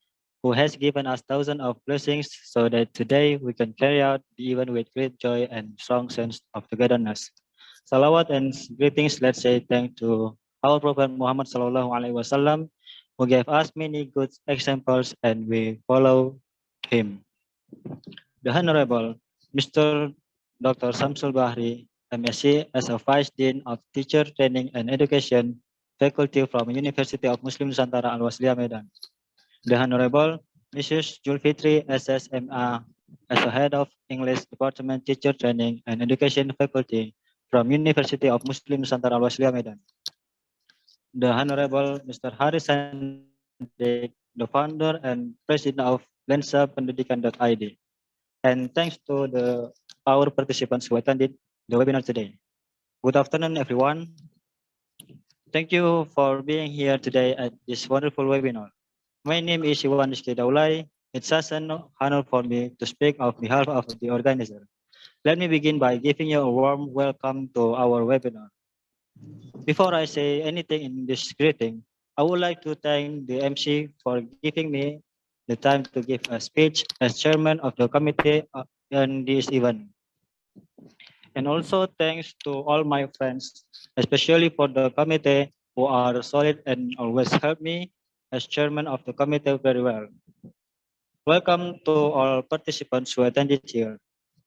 Speaker 10: who has given us thousands of blessings so that today we can carry out the event with great joy and strong sense of togetherness. Salawat and greetings, let's say thanks to our Prophet Muhammad Sallallahu Alaihi Wasallam, who gave us many good examples and we follow him. The Honorable Mr. Dr. Samsul Bahri, MSc, as a Vice Dean of Teacher Training and Education, Faculty from University of Muslim Nusantara Al-Wasliyah Medan. The Honorable Mrs. Julfitri SSMA, as a Head of English Department Teacher Training and Education Faculty from University of Muslim Nusantara Al-Wasliyah Medan. The Honorable Mr. Haris Sandik, the founder and president of lensapendidikan.id. And thanks to our participants who attended the webinar today. Good afternoon, everyone. Thank you for being here today at this wonderful webinar. My name is Iwan Rizky Daulay. It's such an honor for me to speak on behalf of the organizer. Let me begin by giving you a warm welcome to our webinar. Before I say anything in this greeting, I would like to thank the MC for giving me the time to give a speech as chairman of the committee on this event. And also thanks to all my friends, especially for the committee who are solid and always help me as chairman of the committee very well. Welcome to all participants who attended here.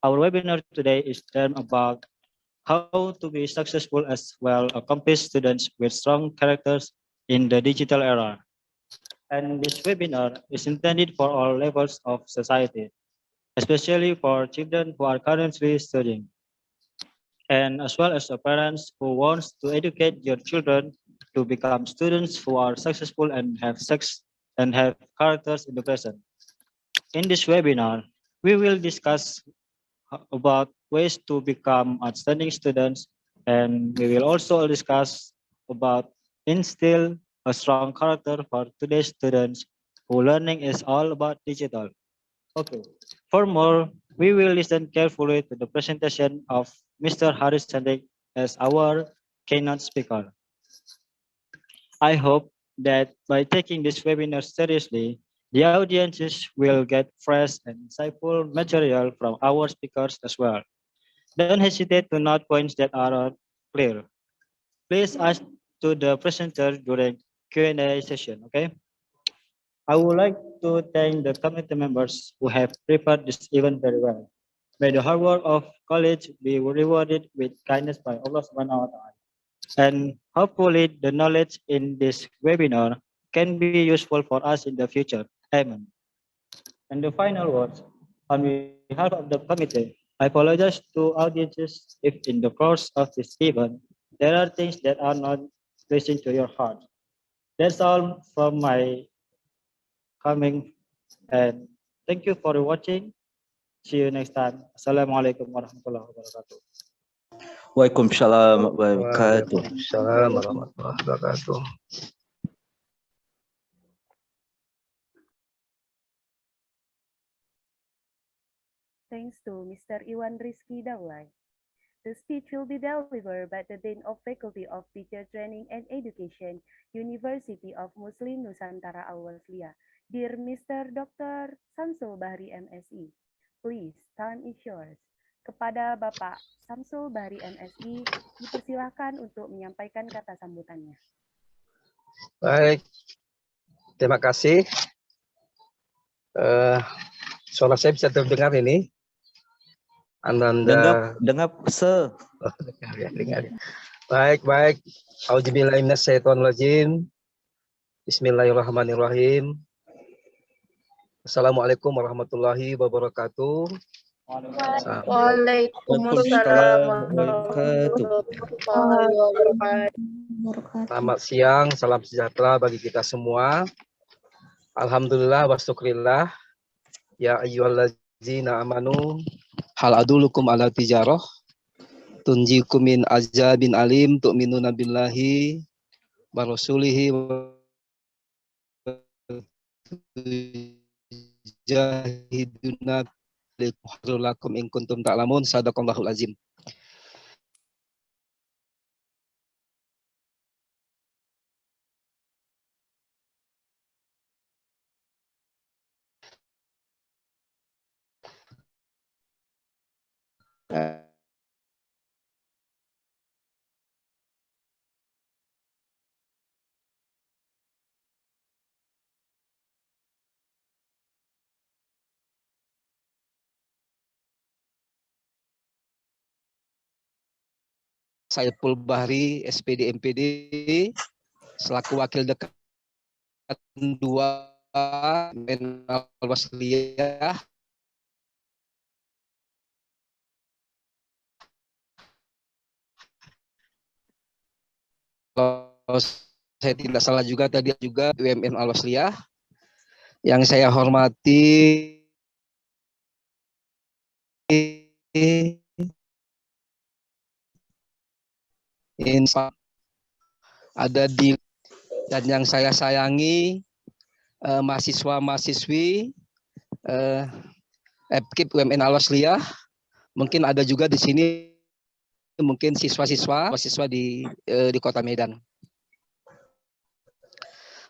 Speaker 10: Our webinar today is termed about how to be successful as well accomplished students with strong characters in the digital era. And this webinar is intended for all levels of society, especially for children who are currently studying, and as well as the parents who wants to educate your children to become students who are successful and have characters in the present. In this webinar, we will discuss about ways to become outstanding students, and we will also discuss about instill a strong character for today's students who learning is all about digital. Okay. For more, we will listen carefully to the presentation of Mr. Haris Sandik as our keynote speaker. I hope that by taking this webinar seriously, the audiences will get fresh and insightful material from our speakers as well. Don't hesitate to note points that are not clear. Please ask to the presenter during Q&A session, okay? I would like to thank the committee members who have prepared this event very well. May the hard work of college be rewarded with kindness by Allah Subhanahu wa Ta'ala. And hopefully the knowledge in this webinar can be useful for us in the future. Amen. And the final words, on behalf of the committee, I apologize to audiences if in the course of this event, there are things that are not pleasing to your heart. That's all from my coming, and thank you for watching. See you next time. Assalamualaikum warahmatullahi wabarakatuh.
Speaker 15: Waalaikumsalam warahmatullahi wabarakatuh.
Speaker 16: Waalaikumsalam warahmatullahi wabarakatuh.
Speaker 11: Thanks to Mr. Iwan Rizky Daulay. The speech will be delivered by the Dean of Faculty of Teacher Training and Education, University of Muslim Nusantara Al-Wasliyah. Dear Mr. Dr. Samsul Bahri MSI, please, time is yours. Kepada Bapak Samsul Bahri MSI, dipersilahkan untuk menyampaikan kata sambutannya.
Speaker 16: Baik, terima kasih. Suara saya bisa terdengar ini?
Speaker 15: Dengar se.
Speaker 16: Oh, dengar. Baik. Auzubillahi minasyaitonirrajim. Bismillahirrahmanirrahim. Assalamualaikum warahmatullahi wabarakatuh.
Speaker 14: Waalaikumsalam warahmatullahi wabarakatuh.
Speaker 16: Selamat siang, salam sejahtera bagi kita semua. Alhamdulillah wa syukrillah. Ya ayyuhallazina amanu hal adulukum ala tijarah tunjikum min azabin alim tu'minuna billahi wa rasulihi wa jahiduna lakum in kuntum ta'lamun. Sadaqallahul azim. Saiful Bahri, SPD MPD, selaku wakil dekan 2 Al-Wasliyah. Kalau saya tidak salah juga tadi juga UMN Al-Wasliyah. Yang saya hormati ada dan yang saya sayangi mahasiswa-mahasiswi FKIP UMN Al-Wasliyah, mungkin ada juga di sini mungkin siswa di Kota Medan.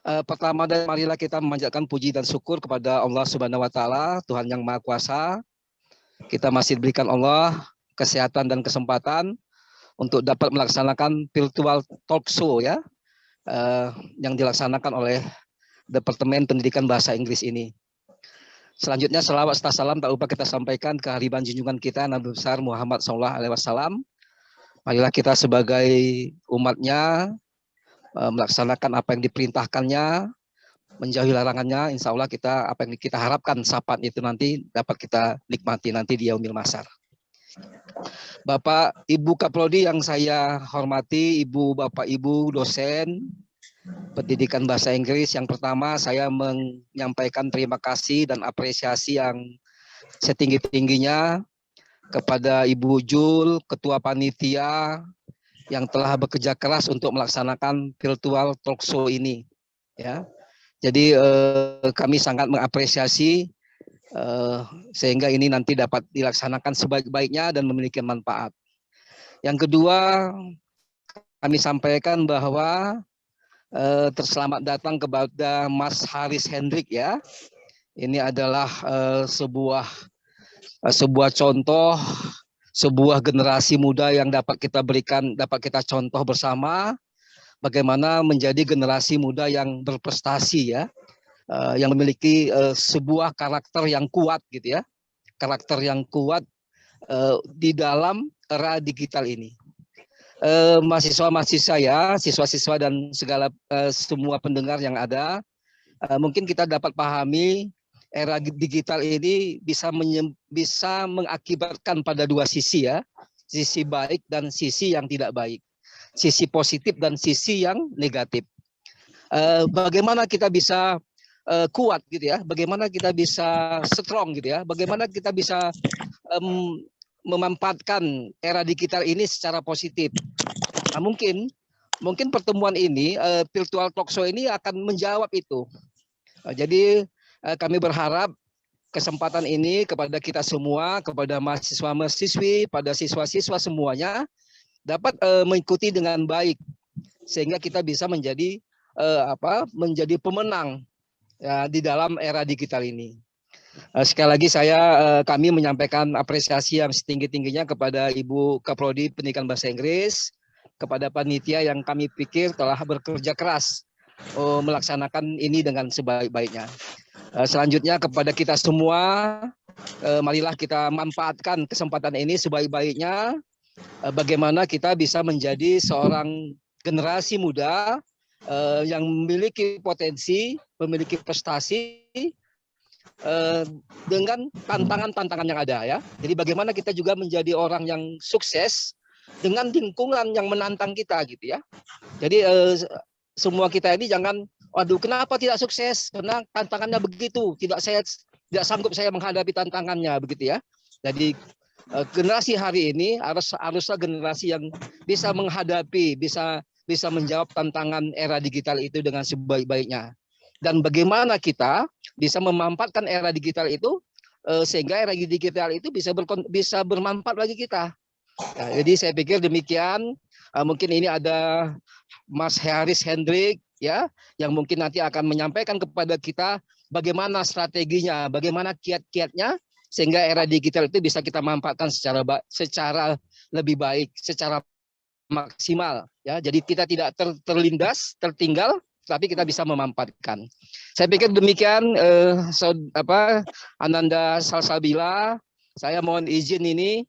Speaker 16: Pertama, dan marilah kita memanjatkan puji dan syukur kepada Allah Subhanahu wa taala, Tuhan yang Maha Kuasa. Kita masih diberikan Allah kesehatan dan kesempatan untuk dapat melaksanakan virtual talk show ya, yang dilaksanakan oleh Departemen Pendidikan Bahasa Inggris ini. Selanjutnya selawat serta salam tak lupa kita sampaikan ke hariban junjungan kita Nabi besar Muhammad SAW. Marilah kita sebagai umatnya melaksanakan apa yang diperintahkannya, menjauhi larangannya. Insya Allah kita apa yang kita harapkan syafaat itu nanti dapat kita nikmati nanti di yaumil mahsyar. Bapak Ibu Kaprodi yang saya hormati, Ibu Bapak Ibu dosen pendidikan bahasa Inggris, yang pertama saya menyampaikan terima kasih dan apresiasi yang setinggi-tingginya kepada Ibu Jul, Ketua Panitia yang telah bekerja keras untuk melaksanakan virtual talk show ini. Ya, jadi kami sangat mengapresiasi sehingga ini nanti dapat dilaksanakan sebaik-baiknya dan memiliki manfaat. Yang kedua, kami sampaikan bahwa terselamat datang kepada Mas Haris Hendrik ya. Ini adalah sebuah contoh, sebuah generasi muda yang dapat kita berikan, dapat kita contoh bersama bagaimana menjadi generasi muda yang berprestasi ya, yang memiliki sebuah karakter yang kuat gitu ya, karakter yang kuat di dalam era digital ini. Mahasiswa-mahasiswa ya, siswa-siswa dan segala semua pendengar yang ada, mungkin kita dapat pahami era digital ini bisa mengakibatkan pada dua sisi ya, sisi baik dan sisi yang tidak baik, sisi positif dan sisi yang negatif. Bagaimana kita bisa kuat gitu ya, bagaimana kita bisa strong gitu ya, bagaimana kita bisa memanfaatkan era digital ini secara positif. Nah, mungkin pertemuan ini, virtual talk show ini akan menjawab itu. Jadi kami berharap kesempatan ini kepada kita semua, kepada mahasiswa-mahasiswi, pada siswa-siswa semuanya dapat mengikuti dengan baik sehingga kita bisa menjadi menjadi pemenang ya, di dalam era digital ini. Sekali lagi kami menyampaikan apresiasi yang setinggi-tingginya kepada Ibu Kaprodi Pendidikan Bahasa Inggris, kepada panitia yang kami pikir telah bekerja keras melaksanakan ini dengan sebaik-baiknya. Selanjutnya kepada kita semua, marilah kita manfaatkan kesempatan ini sebaik-baiknya. Bagaimana kita bisa menjadi seorang generasi muda yang memiliki potensi, memiliki prestasi dengan tantangan-tantangan yang ada ya. Jadi bagaimana kita juga menjadi orang yang sukses dengan lingkungan yang menantang kita gitu ya. Jadi semua kita ini jangan, waduh kenapa tidak sukses? Karena tantangannya begitu, tidak sanggup saya menghadapi tantangannya begitu ya. Jadi generasi hari ini haruslah generasi yang bisa menghadapi, bisa menjawab tantangan era digital itu dengan sebaik-baiknya. Dan bagaimana kita bisa memanfaatkan era digital itu sehingga era digital itu bisa bermanfaat bagi kita. Nah, jadi saya pikir demikian. Mungkin ini ada Mas Haris Hendrik ya, yang mungkin nanti akan menyampaikan kepada kita bagaimana strateginya, bagaimana kiat-kiatnya sehingga era digital itu bisa kita manfaatkan secara lebih baik, secara maksimal ya. Jadi kita tidak terlindas, tertinggal, tapi kita bisa memanfaatkan. Saya pikir demikian Ananda Salsabila. Saya mohon izin ini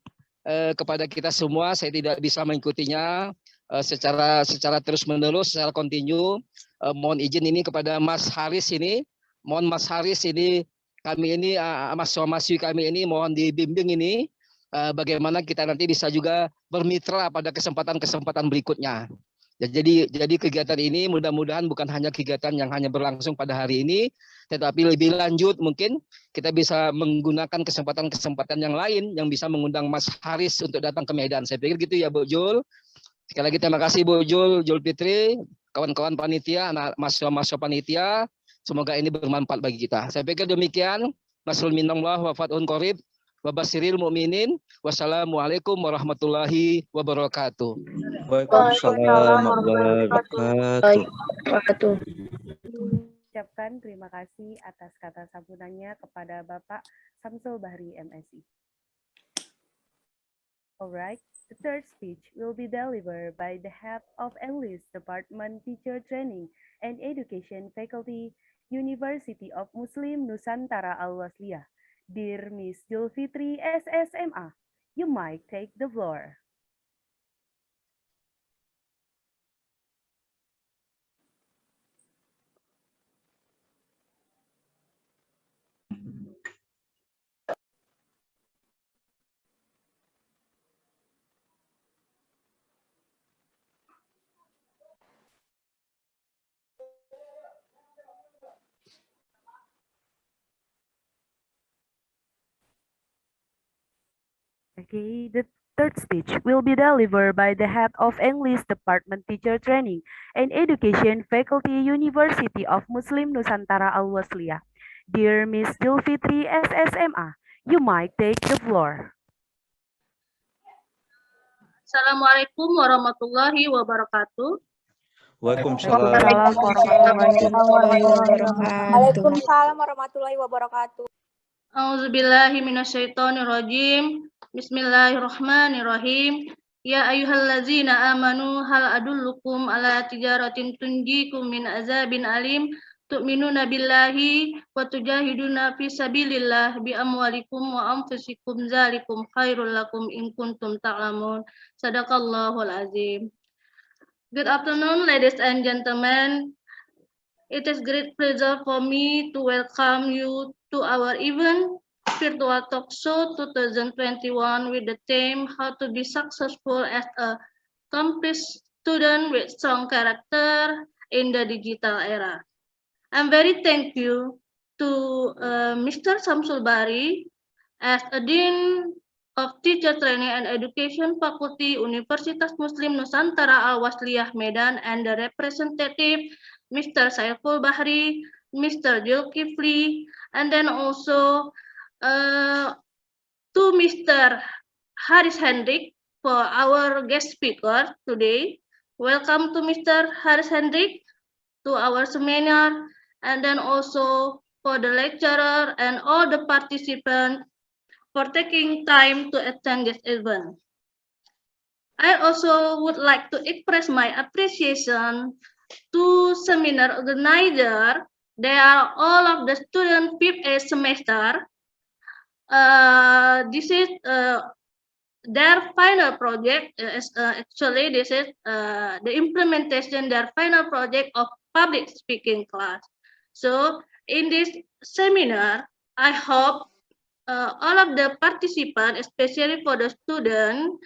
Speaker 16: kepada kita semua, saya tidak bisa mengikutinya secara terus-menerus, secara kontinu. Mohon izin ini kepada Mas Haris ini. Mohon Mas Haris ini, kami ini mahasiswa-mahasiswi kami ini mohon dibimbing ini bagaimana kita nanti bisa juga bermitra pada kesempatan-kesempatan berikutnya. Jadi kegiatan ini mudah-mudahan bukan hanya kegiatan yang hanya berlangsung pada hari ini, tetapi lebih lanjut mungkin kita bisa menggunakan kesempatan-kesempatan yang lain yang bisa mengundang Mas Haris untuk datang ke Medan. Saya pikir gitu ya Bu Jul. Sekali lagi terima kasih Bu Jul Fitri. kawan-kawan panitia, anak mahasiswa panitia. Semoga ini bermanfaat bagi kita. Saya pikir demikian. Nasrul minallah wa fathun qarib wa basyiril mu'minin. Wassalamualaikum warahmatullahi wabarakatuh.
Speaker 15: Waalaikumsalam warahmatullahi wabarakatuh.
Speaker 11: Ucapkan terima kasih atas kata sambutannya kepada Bapak Samsul Bahri MSI. Alright, the third speech will be delivered by the head of English Department Teacher Training and Education Faculty, University of Muslim Nusantara Al-Wasliyah. Dear Miss Julfitri SSMA, you might take the floor. Okay, the third speech will be delivered by the head of English Department Teacher Training and Education Faculty, University of Muslim Nusantara Al-Wasliyah. Dear Miss Julfitri SSMA, you might take the floor.
Speaker 5: Assalamualaikum warahmatullahi wabarakatuh.
Speaker 15: Waalaikumsalam.
Speaker 3: Waalaikumsalam warahmatullahi wabarakatuh.
Speaker 5: A'udzubillahi minasyaitonirrajim. Bismillahirrahmanirrahim. Ya ayyuhallazina amanu hal adullukum ala tijaratin tunjikum min azabin alim tu'minuna billahi wa tujahiduna fi sabilillah bi amwalikum wa anfusikum zalikum khairul lakum in kuntum ta'lamun. Sadaqallahul azim. Good afternoon, ladies and gentlemen. It is great pleasure for me to welcome you to our event Virtual Talk Show 2021 with the theme How to be Successful as a Accomplished Student with Strong Character in the Digital Era. I'm very thankful to Mr. Samsul Bahri as a Dean of Teacher Training and Education Faculty, Universitas Muslim Nusantara Al-Wasliyah Medan, and the representative Mr. Saiful Bahri, Mr. Julkifli, and then also to Mr. Haris Hendrik for our guest speaker today. Welcome to Mr. Haris Hendrik to our seminar, and then also for the lecturer and all the participants for taking time to attend this event. I also would like to express my appreciation to seminar organizer. They are all of the students 5th semester. This is their final project. Actually, this is the implementation their final project of public speaking class. So in this seminar, I hope all of the participants, especially for the student,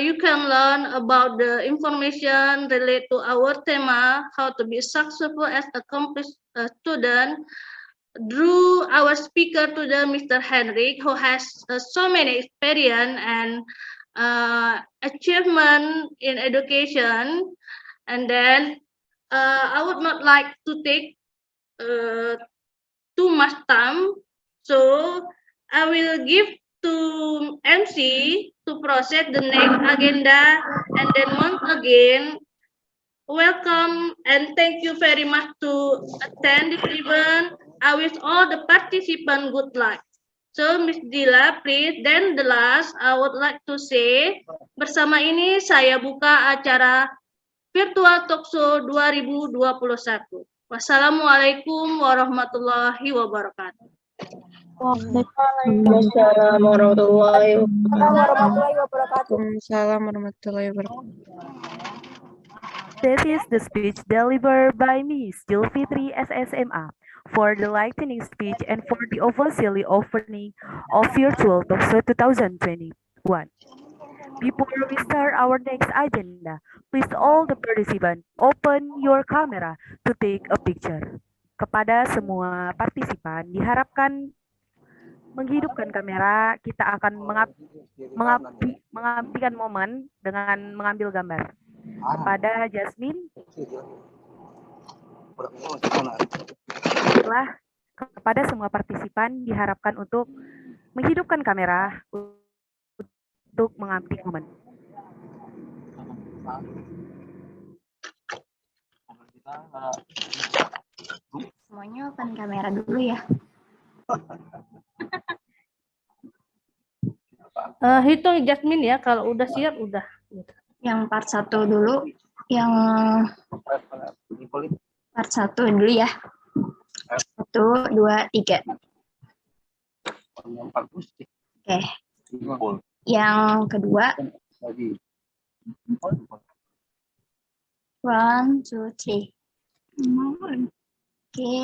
Speaker 5: you can learn about the information related to our theme, how to be successful as accomplished student, through our speaker today, Mr. Henrik, who has so many experience and achievement in education. And then I would not like to take too much time, so I will give to MC to proceed the next agenda, and then once again, welcome and thank you very much to attend this event. I wish all the participants good luck. So Miss Dila, please. Then the last, I would like to say, bersama ini saya buka acara Virtual Talk Show 2021. Wassalamualaikum warahmatullahi wabarakatuh.
Speaker 14: Waalaikumsalam warahmatullahi wabarakatuh.
Speaker 11: This is the speech delivered by Miss Julfitri SSMA for the lightning speech and for the official opening of Virtual Talk Show 2021. Before we start our next agenda, please all the participants open your camera to take a picture. Kepada semua partisipan diharapkan menghidupkan kamera, kita akan mengabdikan momen dengan mengambil gambar. Kepada Jasmine, Baiklah, kepada semua partisipan diharapkan untuk menghidupkan kamera untuk mengambil momen.
Speaker 7: Semuanya open kamera dulu ya.
Speaker 5: Hitung Jasmine ya, kalau udah siap udah.
Speaker 7: Yang part 1 dulu, yang part 1 dulu ya. 1, 2, 3. Oke. Yang kedua. 1, 2, 3. Oke,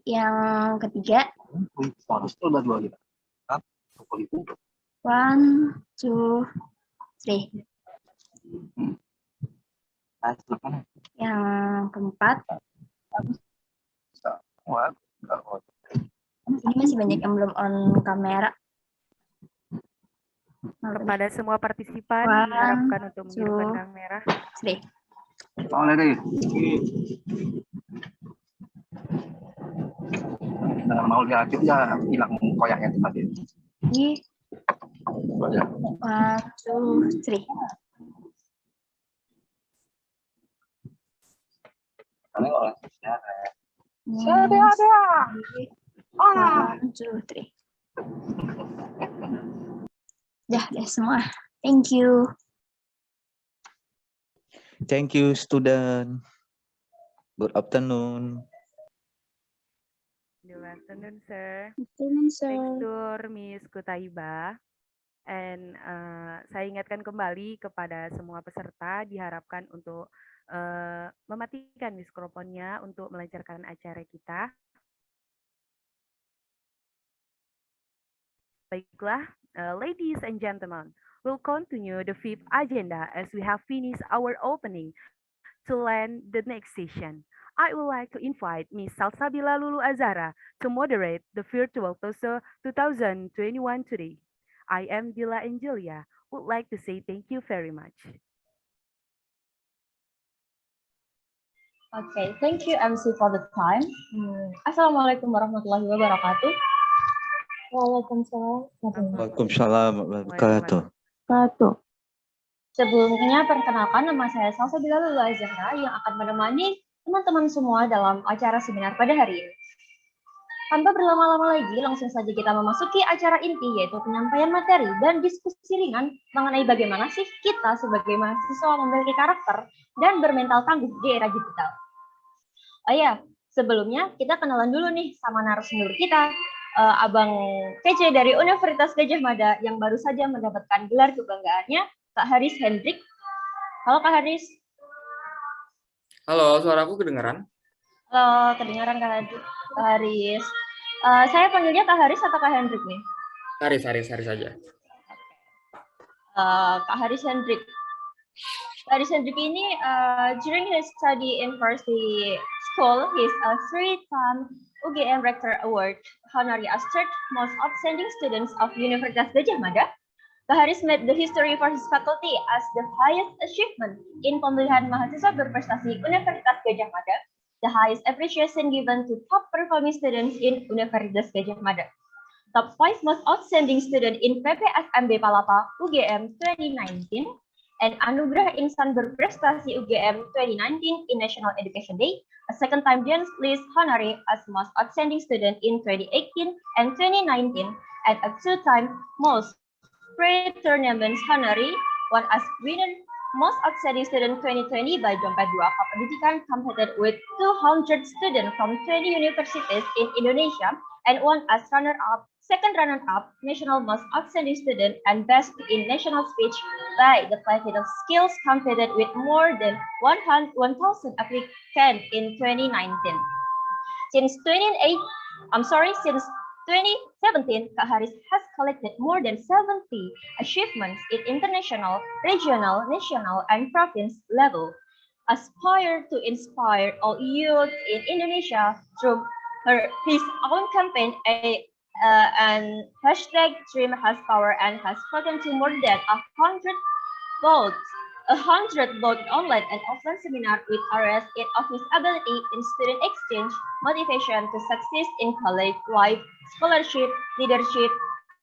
Speaker 7: yang ketiga. 1, 2, 3. Yang keempat. Ini masih banyak yang belum on kamera.
Speaker 11: Kepada semua partisipan diharapkan untuk menghidupkan kamera.
Speaker 16: Mau lihat ya hilang koyaknya tadi.
Speaker 7: 1, 2, 3. Udah semua. Thank you.
Speaker 15: Thank you, student. Good afternoon.
Speaker 11: Good afternoon, sir.
Speaker 7: Afternoon, sir.
Speaker 11: Thanks to Miss Kutaiba. And saya ingatkan kembali kepada semua peserta diharapkan untuk mematikan mikrofonnya untuk melancarkan acara kita. Baiklah, ladies and gentlemen, we'll continue the fifth agenda as we have finished our opening to land the next session. I would like to invite Ms. Salsabila Lulu Azara to moderate the virtual TOSO 2021 today. I am Dila Angelia, would like to say thank you very much.
Speaker 4: Okay, thank you MC for the time. Assalamualaikum warahmatullahi wabarakatuh. Waalaikumsalam.
Speaker 15: Waalaikumsalam warahmatullahi wabarakatuh.
Speaker 4: Sebelumnya perkenalkan, nama saya Salsabila Lulu Azara yang akan menemani teman-teman semua dalam acara seminar pada hari ini. Tanpa berlama-lama lagi, langsung saja kita memasuki acara inti, yaitu penyampaian materi dan diskusi ringan mengenai bagaimana sih kita sebagai mahasiswa memiliki karakter dan bermental tangguh di era digital. Oh ya, sebelumnya kita kenalan dulu nih sama narasumber kita, Abang kece dari Universitas Gadjah Mada yang baru saja mendapatkan gelar kebanggaannya, Kak Haris Hendrik. Halo Kak Haris.
Speaker 17: Halo, suaraku kedengaran?
Speaker 4: Halo, kedengaran Kak Haris. Saya panggilnya Kak Haris atau Kak Hendrik nih?
Speaker 17: Haris saja.
Speaker 4: Kak Haris Hendrik. Kak Haris Hendrik ini during his study in varsity school, he's a 3-time UGM Rector Award honorary as third most outstanding students of Universitas Gadjah Mada. Kak Haris made the history for his faculty as the highest achievement in pemilihan mahasiswa berprestasi Universitas Gadjah Mada, the highest appreciation given to top performing students in Universitas Gadjah Mada. Top 5 most outstanding student in PPSMB Palapa UGM 2019, and Anugerah Insan Berprestasi UGM 2019 in National Education Day, a second-time Jones List honorary as most outstanding student in 2018 and 2019, and a two-time most pre-tournaments honorary, one as winner most outstanding student 2020 by Dompet 2 Pendidikan, competed with 200 students from 20 universities in Indonesia, and one as runner-up, second runner-up, national most outstanding student, and best in national speech by the Platinum Skills, competed with more than 1,000 applicants in 2019. Since 2017, Kak Haris has collected more than 70 achievements in international, regional, national, and province level. Aspire to inspire all youth in Indonesia through his own campaign and hashtag Dream Has Power, and has spoken to more than 100 votes
Speaker 14: 100 both online and offline seminar with RS in office ability in student exchange, motivation to succeed in college life, scholarship, leadership,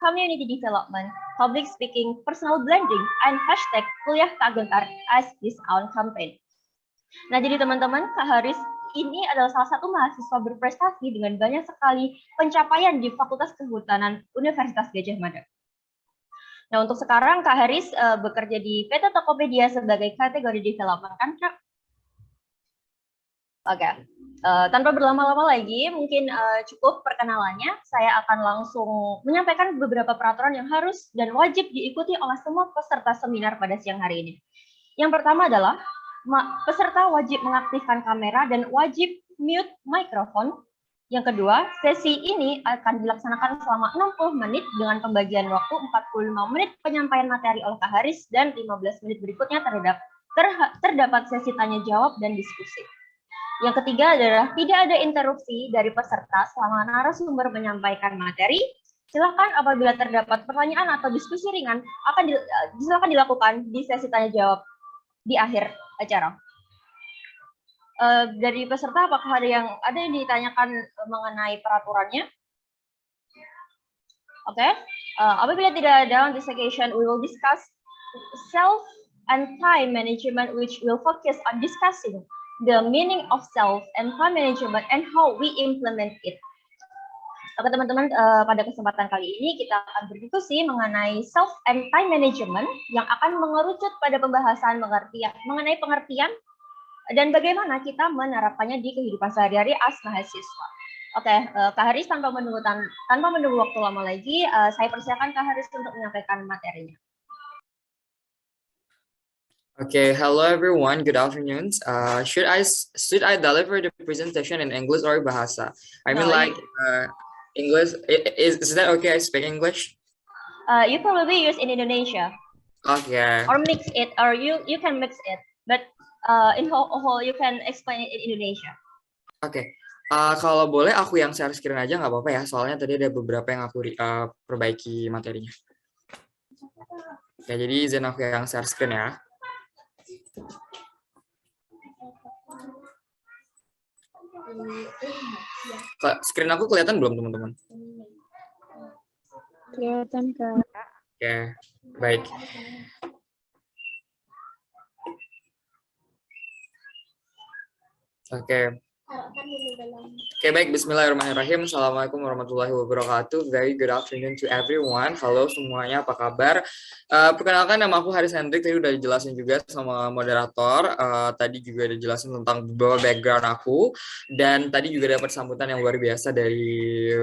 Speaker 14: community development, public speaking, personal branding, and hashtag kuliah tak gentar as his own campaign. Nah, jadi teman-teman, Kak Haris ini adalah salah satu mahasiswa berprestasi dengan banyak sekali pencapaian di Fakultas Kehutanan Universitas Gadjah Mada. Nah, untuk sekarang Kak Haris bekerja di PT Tokopedia sebagai kategori development, kan Kak? Oke. Tanpa berlama-lama lagi, mungkin cukup perkenalannya. Saya akan langsung menyampaikan beberapa peraturan yang harus dan wajib diikuti oleh semua peserta seminar pada siang hari ini. Yang pertama adalah peserta wajib mengaktifkan kamera dan wajib mute mikrofon. Yang kedua, sesi ini akan dilaksanakan selama 60 menit dengan pembagian waktu 45 menit penyampaian materi oleh Kak Haris dan 15 menit berikutnya terdapat sesi tanya jawab dan diskusi. Yang ketiga adalah tidak ada interupsi dari peserta selama narasumber menyampaikan materi. Silakan apabila terdapat pertanyaan atau diskusi ringan silakan dilakukan di sesi tanya jawab di akhir acara. Dari peserta apakah ada yang ditanyakan mengenai peraturannya? Oke. Apabila tidak ada on this occasion, we will discuss self and time management, which will focus on discussing the meaning of self and time management and how we implement it. Oke teman-teman, pada kesempatan kali ini kita akan berdiskusi mengenai self and time management yang akan mengerucut pada pembahasan mengenai pengertian dan bagaimana kita menerapkannya di kehidupan sehari-hari as mahasiswa. Oke, Kak Haris tanpa menunggu waktu lama lagi, saya persilakan Kak Haris untuk menyampaikan materinya.
Speaker 17: Okay, hello everyone. Good afternoon. Should I deliver the presentation in English or Bahasa? I mean, English. Is that okay? I speak English.
Speaker 14: You probably use in Indonesia.
Speaker 17: Okay.
Speaker 14: Or mix it, or you can mix it, but in whole you can explain it in Indonesia.
Speaker 17: Okay. Kalau boleh aku yang share screen aja nggak apa-apa ya. Soalnya tadi ada beberapa yang aku perbaiki materinya. Oke, jadi izin aku yang share screen ya. Screen aku kelihatan belum teman-teman?
Speaker 14: Kelihatan Kak.
Speaker 17: Oke, baik. Oke, baik. Bismillahirrahmanirrahim. Assalamualaikum warahmatullahi wabarakatuh. Very good afternoon to everyone. Halo semuanya, apa kabar? Perkenalkan, nama aku Haris Hendrik. Tadi udah dijelasin juga sama moderator. Tadi juga dijelasin tentang beberapa background aku. Dan tadi juga dapat sambutan yang luar biasa dari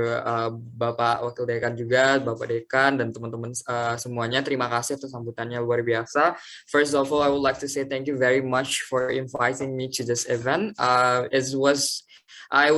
Speaker 17: Bapak Wakil Dekan juga, Bapak Dekan, dan teman-teman semuanya. Terima kasih atas sambutannya luar biasa. First of all, I would like to say thank you very much for inviting me to this event. I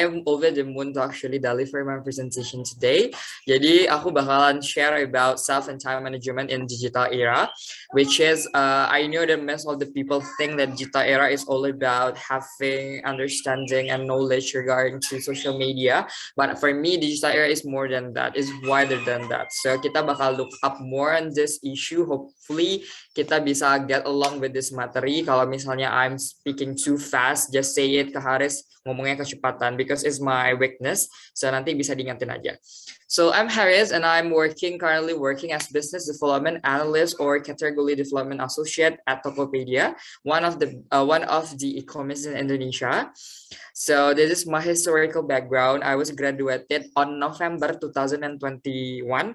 Speaker 17: am over the moon to actually deliver my presentation today. Jadi aku bakalan share about self and time management in digital era, which is I know that most of the people think that digital era is all about having understanding and knowledge regarding to social media, but for me digital era is more than that, is wider than that. So kita bakal look up more on this issue. Hopefully kita bisa get along with this materi. Kalau misalnya I'm speaking too fast, just say it, Kak Haris, ngomongnya kecepatan, because it's my weakness. So nanti bisa diingatin aja. So I'm Haris and I'm currently working as business development analyst or category development associate at Tokopedia, one of the e-commerce in Indonesia. So this is my historical background. I was graduated on November 2021,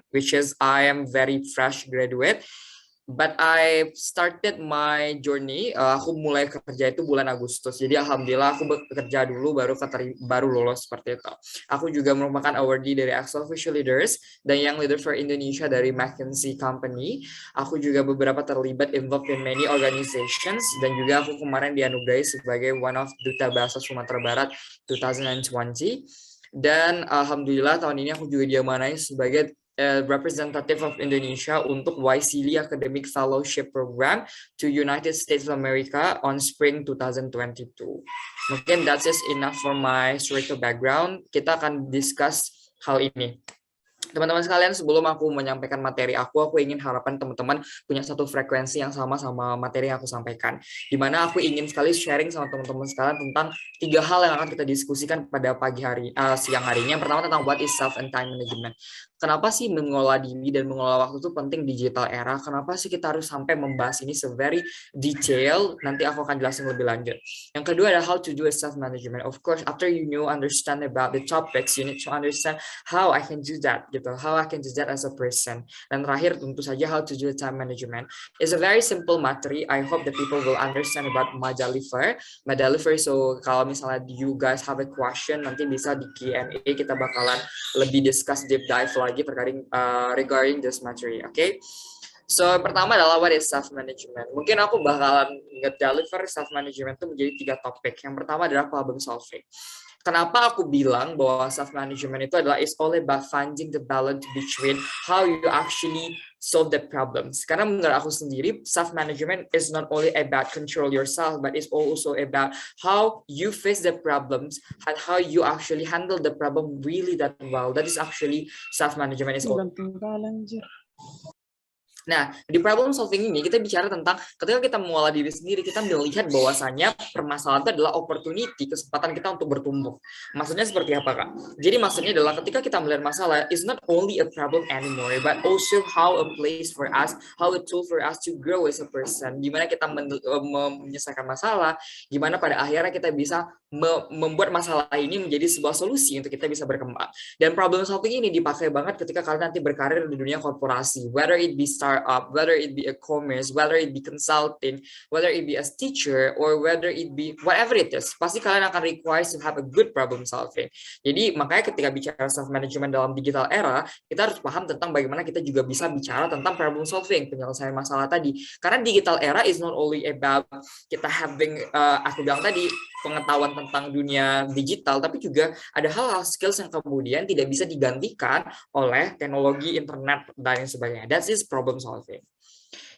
Speaker 17: which is I am very fresh graduate. But I started my journey, aku mulai kerja itu bulan Agustus. Jadi alhamdulillah aku bekerja dulu baru lulus seperti itu. Aku juga merupakan awardee dari Excel Official Leaders dan Young Leader for Indonesia dari McKinsey Company. Aku juga beberapa terlibat involved in many organizations dan juga aku kemarin dianugerahi sebagai one of Duta Bahasa Sumatera Barat 2020. Dan alhamdulillah tahun ini aku juga diamanai sebagai representative of Indonesia untuk YSEALI Academic Fellowship Program to United States of America on Spring 2022. Mungkin that's just enough for my historical background. Kita akan discuss hal ini. Teman-teman sekalian, sebelum aku menyampaikan materi aku ingin harapan teman-teman punya satu frekuensi yang sama materi yang aku sampaikan. Di mana aku ingin sekali sharing sama teman-teman sekalian tentang 3 hal yang akan kita diskusikan pada siang harinya. Yang pertama tentang what is self and time management. Kenapa sih mengelola diri dan mengelola waktu itu penting digital era? Kenapa sih kita harus sampai membahas ini very detail? Nanti aku akan jelasin lebih lanjut. Yang kedua adalah how to do a self management. Of course, after you understand about the topics, you need to understand how I can do that, gitu. How I can do that as a person. Dan terakhir tentu saja how to do time management. It's a very simple materi. I hope that people will understand about my deliver. So kalau misalnya you guys have a question, nanti bisa di Q&A kita bakalan lebih discuss deep dive lagi regarding this materi, okay? So pertama adalah what is self management. Mungkin aku bakalan nge-deliver self management itu menjadi 3 topik. Yang pertama adalah problem solving. Kenapa aku bilang bahwa self management itu adalah it's all about finding the balance between how you actually solve the problems. Karena menurut aku sendiri, self management is not only about control yourself, but it's also about how you face the problems and how you actually handle the problem really that well. That is actually self management is all. Nah, di problem solving ini kita bicara tentang ketika kita mengolah diri sendiri, kita melihat bahwasannya permasalahan itu adalah opportunity, kesempatan kita untuk bertumbuh. Maksudnya seperti apa, Kak? Jadi maksudnya adalah ketika kita melihat masalah, it's not only a problem anymore, but also how a place for us, how a tool for us to grow as a person. Gimana kita menyelesaikan masalah, gimana pada akhirnya kita bisa membuat masalah ini menjadi sebuah solusi untuk kita bisa berkembang. Dan problem solving ini dipakai banget ketika kalian nanti berkarir di dunia korporasi, whether it be startup, whether it be a commerce, whether it be consulting, whether it be as teacher, or whether it be whatever it is, pasti kalian akan require to have a good problem solving. Jadi makanya ketika bicara self management dalam digital era, kita harus paham tentang bagaimana kita juga bisa bicara tentang problem solving, penyelesaian masalah tadi. Karena digital era is not only about kita having, aku bilang tadi, pengetahuan tentang dunia digital, tapi juga ada hal-hal skills yang kemudian tidak bisa digantikan oleh teknologi internet dan sebagainya. That is problem solving.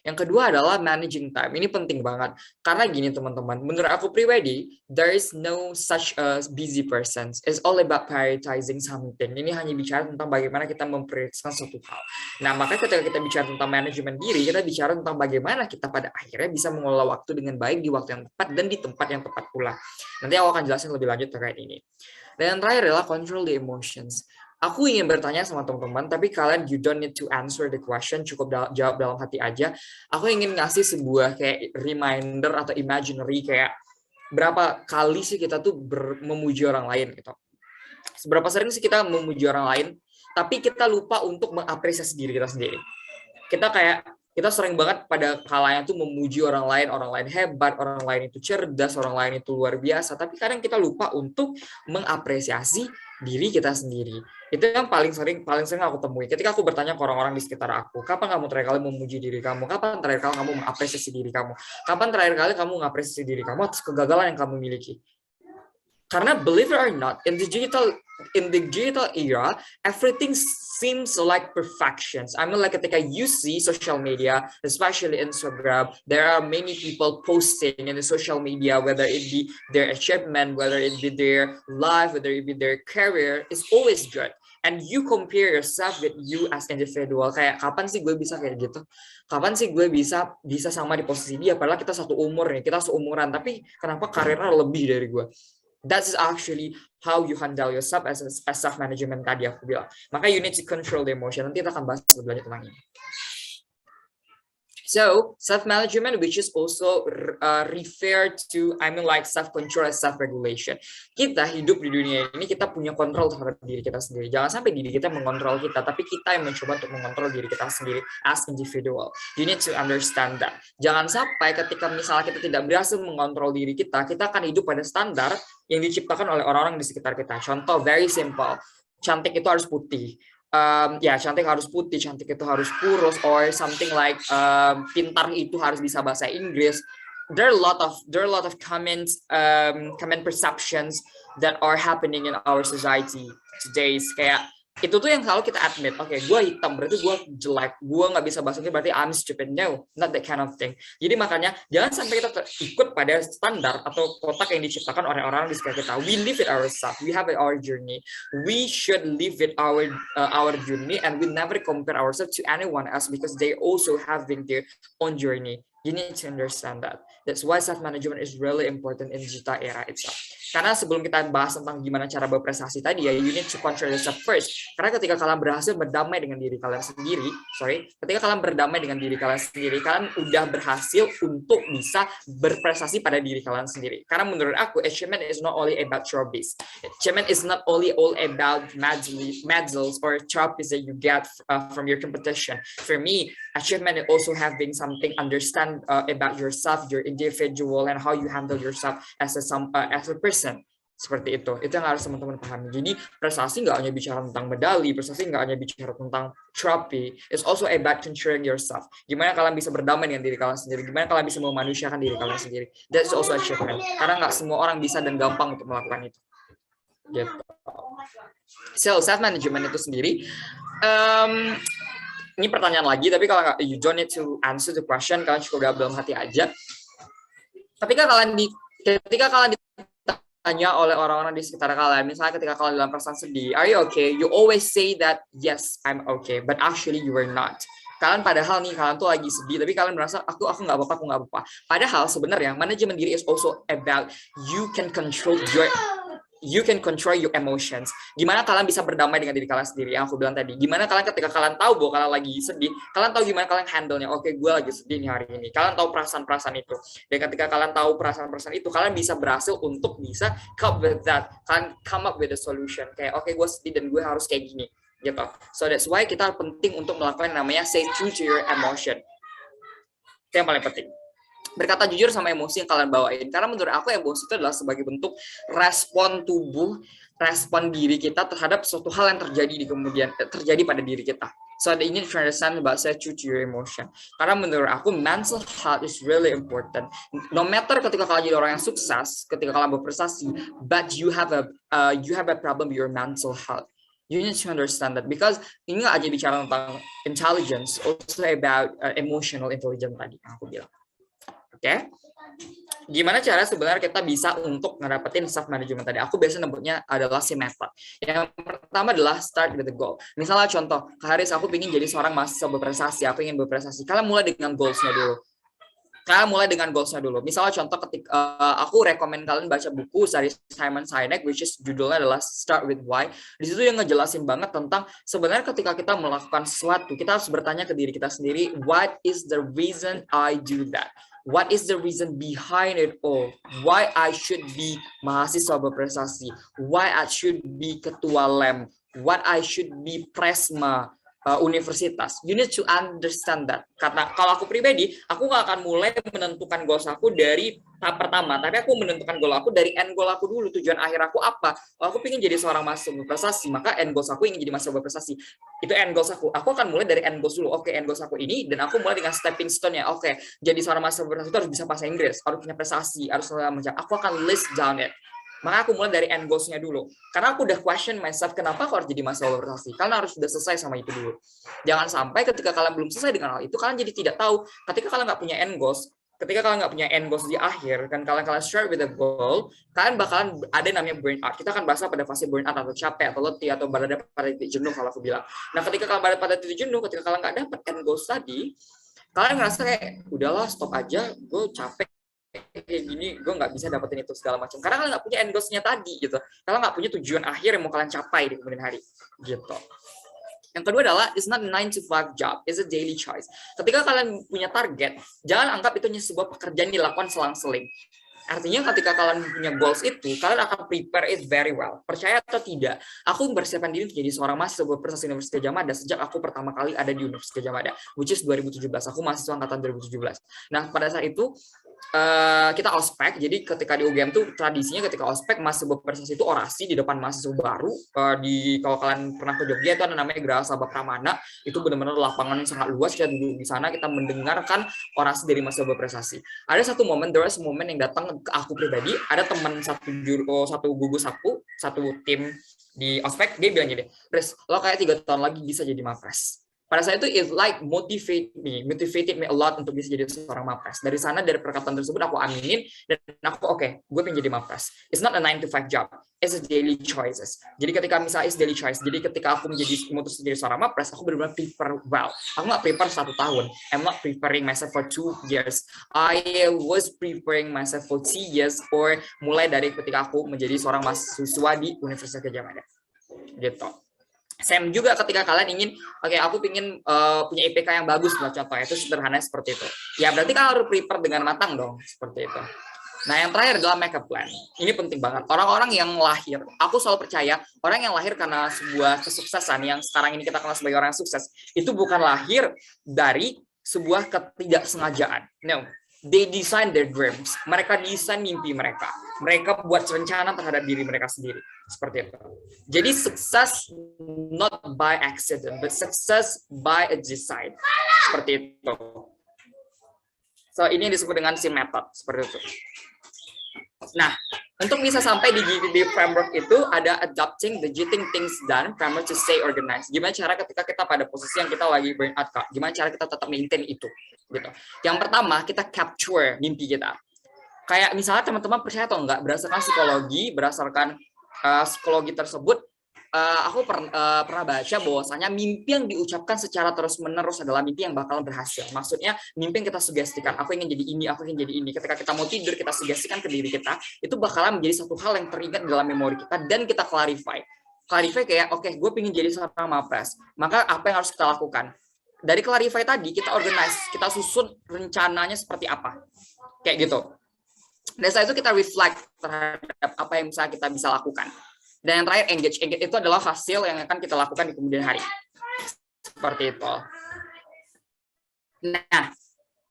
Speaker 17: Yang kedua adalah managing time. Ini penting banget. Karena gini teman-teman, menurut aku pribadi, there is no such a busy person. It's all about prioritizing something. Ini hanya bicara tentang bagaimana kita memprioritaskan suatu hal. Nah, makanya ketika kita bicara tentang manajemen diri, kita bicara tentang bagaimana kita pada akhirnya bisa mengelola waktu dengan baik di waktu yang tepat dan di tempat yang tepat pula. Nanti aku akan jelasin lebih lanjut terkait ini. Dan yang terakhir adalah control the emotions. Aku ingin bertanya sama teman-teman, tapi kalian you don't need to answer the question, cukup jawab dalam hati aja. Aku ingin ngasih sebuah kayak reminder atau imaginary kayak berapa kali sih kita tuh memuji orang lain gitu. Seberapa sering sih kita memuji orang lain, tapi kita lupa untuk mengapresiasi diri kita sendiri. Kita sering banget pada kalanya tuh memuji orang lain hebat, orang lain itu cerdas, orang lain itu luar biasa, tapi kadang kita lupa untuk mengapresiasi diri kita sendiri. Itu yang paling sering aku temui. Ketika aku bertanya ke orang-orang di sekitar aku, kapan kamu terakhir kali memuji diri kamu? Kapan terakhir kali kamu mengapresiasi diri kamu? Kapan terakhir kali kamu mengapresiasi diri kamu atas kegagalan yang kamu miliki? Karena believe it or not, in the digital era, everything seems like perfections. I mean, like ketika you see social media, especially Instagram, there are many people posting in the social media, whether it be their achievement, whether it be their life, whether it be their career, it's always good. And you compare yourself with you as individual. Kayak kapan sih gue bisa kayak gitu? Kapan sih gue bisa sama di posisi dia? Padahal kita satu umur nih, kita seumuran, tapi kenapa karirnya lebih dari gue? That's actually how you handle yourself as self management tadi aku bilang. Maka you need to control the emotion. Nanti kita akan bahas lebih lanjut tentang ini. So, self-management, which is also referred to, I mean like self-control and self-regulation. Kita hidup di dunia ini, kita punya kontrol terhadap diri kita sendiri. Jangan sampai diri kita mengontrol kita, tapi kita yang mencoba untuk mengontrol diri kita sendiri as individual. You need to understand that. Jangan sampai ketika misalnya kita tidak berhasil mengontrol diri kita akan hidup pada standar yang diciptakan oleh orang-orang di sekitar kita. Contoh, very simple. Cantik itu harus putih. Cantik harus putih, cantik itu harus kurus, or something like pintar itu harus bisa bahasa Inggris. There are a lot of common perceptions that are happening in our society today. Kayak Itu tuh yang selalu kita admit. Oke, gue hitam berarti gue jelek, gue nggak bisa bahasa Inggris berarti I'm stupid. No, not that kind of thing. Jadi makanya jangan sampai kita ikut pada standar atau kotak yang diciptakan oleh orang-orang di sekitar kita. We live it ourselves, we have our journey. We should live with our journey, and we never compare ourselves to anyone else because they also having their own journey. You need to understand that. That's why self-management is really important in digital era itself. Karena sebelum kita bahas tentang gimana cara berprestasi tadi ya, you need to control yourself first. Karena ketika kalian berhasil berdamai dengan diri kalian sendiri, ketika kalian berdamai dengan diri kalian sendiri, kalian udah berhasil untuk bisa berprestasi pada diri kalian sendiri. Karena menurut aku, achievement is not only about trophies. Achievement is not only all about medals or trophies that you get from your competition. For me, achievement is also having something understand about yourself, your individual, and how you handle yourself as a person. Seperti itu yang harus teman-teman pahami. Jadi prestasi nggak hanya bicara tentang medali, prestasi nggak hanya bicara tentang trophy, it's also about controlling yourself. Gimana kalian bisa berdamai dengan diri kalian sendiri, gimana kalian bisa memanusiakan diri kalian sendiri. That's also achievement. Karena nggak semua orang bisa dan gampang untuk melakukan itu. Gitu. So self management itu sendiri, ini pertanyaan lagi, tapi kalau nggak, you don't need to answer the question, kalian cukup dalam hati aja. Ketika kalian ditanya oleh orang-orang di sekitar kalian, misalnya ketika kalian dalam perasaan sedih, are you okay? You always say that yes, I'm okay, but actually you are not. Kalian padahal nih, kalian tuh lagi sedih, tapi kalian merasa aku nggak apa-apa, aku nggak apa-apa. Padahal sebenarnya manajemen diri is also about you can control your emotions. Gimana kalian bisa berdamai dengan diri kalian sendiri yang aku bilang tadi. Gimana kalian ketika kalian tahu bahwa kalian lagi sedih, kalian tahu gimana kalian handle-nya. Oke, gue lagi sedih nih hari ini. Kalian tahu perasaan-perasaan itu. Dan ketika kalian tahu perasaan-perasaan itu, kalian bisa berhasil untuk bisa cope with that. Kalian come up with a solution. Kayak oke, gue sedih dan gue harus kayak gini. Gitu. So that's why kita penting untuk melakukan yang namanya say true to your emotion. Itu yang paling penting. Berkata jujur sama emosi yang kalian bawain. Karena menurut aku emosi itu adalah sebagai bentuk respon tubuh, respon diri kita terhadap suatu hal yang terjadi pada diri kita. So you need to understand about say true to your emotion. Karena menurut aku mental health is really important. No matter ketika kalian jadi orang yang sukses, ketika kalian berprestasi, but you have a problem with your mental health. You need to understand that because ini nggak aja bicara tentang intelligence, also about emotional intelligence tadi yang aku bilang. Oke, gimana cara sebenarnya kita bisa untuk ngedapetin self management tadi? Aku biasa nyebutnya adalah si method. Yang pertama adalah start with the goal. Misalnya contoh, Kak Haris, aku ingin jadi seorang mahasiswa berprestasi, aku ingin berprestasi. Kalian mulai dengan goals-nya dulu. Misalnya contoh ketika aku rekomen kalian baca buku dari Simon Sinek, which is judulnya adalah Start with Why. Di situ yang ngejelasin banget tentang sebenarnya ketika kita melakukan sesuatu, kita harus bertanya ke diri kita sendiri, what is the reason I do that? What is the reason behind it all? Why I should be mahasiswa berprestasi? Why I should be ketua LEM? What I should be presma universitas? You need to understand that. Karena kalau aku pribadi, aku nggak akan mulai menentukan goals aku dari tahap pertama, tapi aku menentukan goal aku dari end goal aku dulu. Tujuan akhir aku apa? Kalau aku ingin jadi seorang mahasiswa berprestasi, maka end goals aku ingin jadi mahasiswa berprestasi. Itu end goals aku. Aku akan mulai dari end goals dulu. Oke, end goals aku ini, dan aku mulai dengan stepping stone-nya. Oke, jadi seorang mahasiswa berprestasi itu harus bisa bahasa Inggris, harus punya prestasi, harus segala macam. Aku akan list down it. Maka aku mulai dari end goals-nya dulu. Karena aku udah question myself, kenapa aku harus jadi mahasiswa berprestasi? Kalian harus sudah selesai sama itu dulu. Jangan sampai ketika kalian belum selesai dengan hal itu, kalian jadi tidak tahu. Ketika kalian nggak punya end goals, di akhir, kan kalian start with a goal, kalian bakalan ada namanya burnout. Kita akan bahas pada fase burnout atau capek atau letih atau berada pada titik jenuh kalau aku bilang. Nah, ketika kalian berada pada titik jenuh, ketika kalian nggak dapat end goals tadi, kalian ngerasa kayak udahlah stop aja, gue capek kayak gini, gue nggak bisa dapetin itu segala macam. Karena kalian nggak punya end goals-nya tadi gitu. Kalian nggak punya tujuan akhir yang mau kalian capai di kemudian hari gitu. Yang kedua adalah it's not a 9 to 5 job, it's a daily choice. Ketika kalian punya target, jangan anggap itu hanya sebuah pekerjaan dilakukan selang-seling. Artinya ketika kalian punya goals itu, kalian akan prepare it very well. Percaya atau tidak, aku mempersiapkan diri untuk jadi seorang mahasiswa berprestasi Universitas Gadjah Mada sejak aku pertama kali ada di Universitas Gadjah Mada, which is 2017. Aku mahasiswa angkatan 2017. Nah, pada saat itu, kita ospek. Jadi ketika di UGM tuh tradisinya ketika ospek mahasiswa berprestasi itu orasi di depan mahasiswa baru. Kalau kalian pernah ke Jogja itu ada namanya Geraha Sabha Pramana. Itu benar-benar lapangan yang sangat luas. Kita duduk di sana, kita mendengarkan orasi dari mahasiswa berprestasi. Ada satu momen, yang datang ke aku pribadi. Ada teman satu gugus aku, satu tim di ospek, dia bilang gini, Riz, lo kayak 3 tahun lagi bisa jadi mapres. Pada saat itu it like motivated me a lot untuk bisa jadi seorang mapres. Dari sana, dari perkataan tersebut aku aminin dan aku gue pengen jadi mapres. It's not a 9 to 5 job, it's a daily choices. Jadi ketika misalnya it's daily choice, jadi ketika aku memutuskan jadi seorang mapres, aku benar-benar prepare well. Aku nggak prepare 1 tahun. I'm not preparing myself for 2 years. I was preparing myself for 3 years, or mulai dari ketika aku menjadi seorang mahasiswa di Universitas Gadjah Mada. Gitu. Same juga ketika kalian ingin, aku ingin punya IPK yang bagus lah contohnya, itu sederhana seperti itu. Ya berarti kalian harus prepare dengan matang dong, seperti itu. Nah yang terakhir adalah make up plan. Ini penting banget. Orang-orang yang lahir, aku selalu percaya orang yang lahir karena sebuah kesuksesan yang sekarang ini kita kenal sebagai orang yang sukses, itu bukan lahir dari sebuah ketidaksengajaan. No. They design their dreams. Mereka desain mimpi mereka. Mereka buat rencana terhadap diri mereka sendiri. Seperti itu. Jadi sukses not by accident, but success by a design. Seperti itu. So ini yang disebut dengan SEAL method. Seperti itu. Nah, untuk bisa sampai di framework itu ada adopting the getting things done framework to stay organized. Gimana cara ketika kita pada posisi yang kita lagi burn out, Kak? Gimana cara kita tetap maintain itu? Gitu. Yang pertama, kita capture mimpi kita. Kayak misalnya teman-teman percaya atau enggak, berdasarkan psikologi tersebut, aku pernah baca bahwasanya mimpi yang diucapkan secara terus-menerus adalah mimpi yang bakal berhasil. Maksudnya mimpi yang kita sugestikan, aku ingin jadi ini, aku ingin jadi ini. Ketika kita mau tidur, kita sugestikan ke diri kita, itu bakalan menjadi satu hal yang teringat dalam memori kita dan kita clarify kayak, gue pengen jadi seorang mapres. Maka apa yang harus kita lakukan? Dari clarify tadi, kita organize, kita susun rencananya seperti apa. Kayak gitu. Dan setelah itu kita reflect terhadap apa yang kita bisa lakukan. Dan yang terakhir, engage. Engage itu adalah hasil yang akan kita lakukan di kemudian hari. Seperti itu. Nah,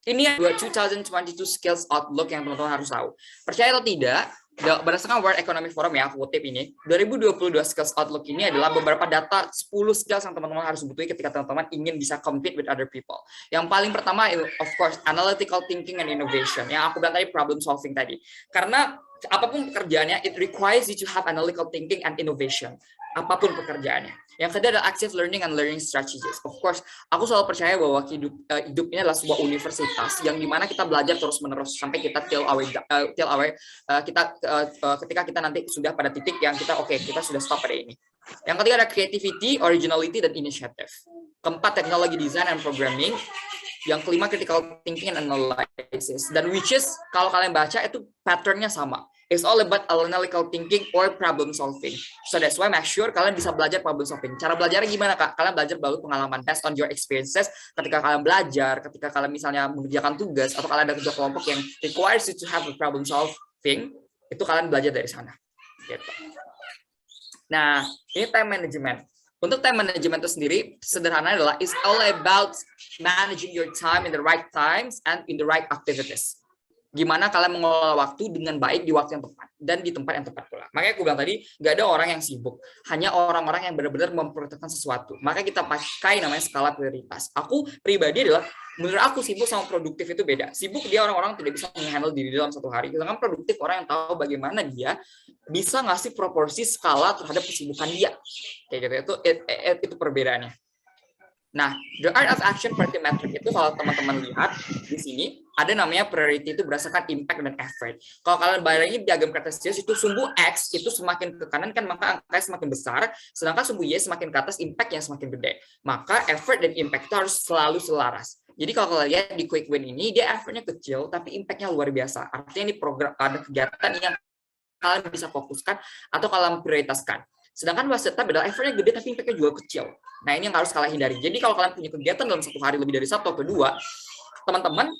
Speaker 17: ini 2022 skills outlook yang teman-teman harus tahu. Percaya atau tidak, berdasarkan World Economic Forum ya, aku kutip ini, 2022 skills outlook ini adalah beberapa data 10 skills yang teman-teman harus butuhi ketika teman-teman ingin bisa compete with other people. Yang paling pertama, of course, analytical thinking and innovation. Yang aku bilang tadi, problem solving tadi. Karena apapun pekerjaannya, it requires you to have analytical thinking and innovation. Apapun pekerjaannya. Yang kedua adalah active learning and learning strategies. Of course, aku selalu percaya bahwa hidup ini adalah sebuah universitas yang dimana kita belajar terus-menerus sampai kita ketika kita nanti sudah pada titik yang kita kita sudah stop pada ini. Yang ketiga ada creativity, originality, dan initiative. Keempat, technology design and programming. Yang kelima, critical thinking and analysis. Dan which is, kalau kalian baca, itu patternnya sama. It's all about analytical thinking or problem solving. So that's why make sure kalian bisa belajar problem solving. Cara belajarnya gimana, Kak? Kalian belajar melalui pengalaman based on your experiences. Ketika kalian belajar, ketika kalian misalnya mengerjakan tugas, atau kalian ada kerja kelompok yang requires you to have a problem solving, itu kalian belajar dari sana. Gitu. Nah, ini time management. Untuk time management itu sendiri, sederhana adalah it's all about managing your time in the right times and in the right activities. Gimana kalian mengelola waktu dengan baik di waktu yang tepat dan di tempat yang tepat pula. Makanya aku bilang tadi, nggak ada orang yang sibuk, hanya orang-orang yang benar-benar memprioritaskan sesuatu. Maka kita pakai namanya skala prioritas. Aku pribadi adalah, menurut aku sibuk sama produktif itu beda. Sibuk dia orang-orang tidak bisa menghandle diri dalam satu hari. Sedangkan produktif orang yang tahu bagaimana dia bisa ngasih proporsi skala terhadap kesibukan dia. Kayak gitu, itu perbedaannya. Nah, the art of action priority metric itu kalau teman-teman lihat di sini ada namanya priority itu berdasarkan impact dan effort. Kalau kalian bayangin diagram kartesius itu sumbu X itu semakin ke kanan kan maka angkanya semakin besar, sedangkan sumbu Y semakin ke atas impact-nya semakin gede. Maka effort dan impact itu harus selalu selaras. Jadi kalau kalian lihat di quick win ini dia effortnya kecil tapi impact-nya luar biasa. Artinya ini program ada kegiatan yang kalian bisa fokuskan atau kalian prioritaskan. Sedangkan wasit adalah effortnya gede tapi impact-nya juga kecil. Nah ini yang harus kalian hindari. Jadi kalau kalian punya kegiatan dalam satu hari lebih dari satu atau dua, teman-teman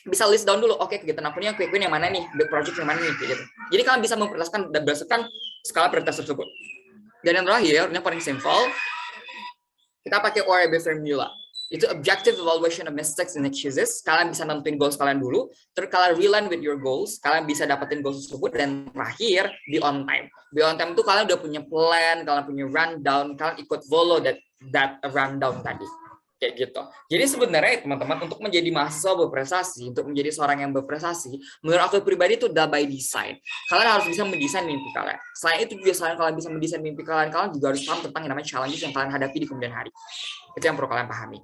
Speaker 17: bisa list down dulu. Oke, kegiatan aku ini yang quick win yang mana nih, the project yang mana nih, gitu. Jadi kalian bisa memprioritaskan dan berdasarkan skala prioritas tersebut. Dan yang terakhir, yang paling simple, kita pakai ORB formula. Itu objective evaluation of mistakes and excuses. Kalian bisa nentuin goals kalian dulu, terus kalian realign with your goals, kalian bisa dapetin goals tersebut, dan terakhir be on time. Be on time itu kalian udah punya plan, kalian punya rundown, kalian ikut follow that rundown tadi. Kayak gitu. Jadi sebenarnya teman-teman, untuk menjadi mahasiswa berprestasi, untuk menjadi seorang yang berprestasi, menurut aku pribadi itu udah by design. Kalian harus bisa mendesain mimpi kalian. Selain itu juga, selain kalian bisa mendesain mimpi kalian, kalian juga harus paham tentang yang namanya challenges yang kalian hadapi di kemudian hari. Itu yang perlu kalian pahami.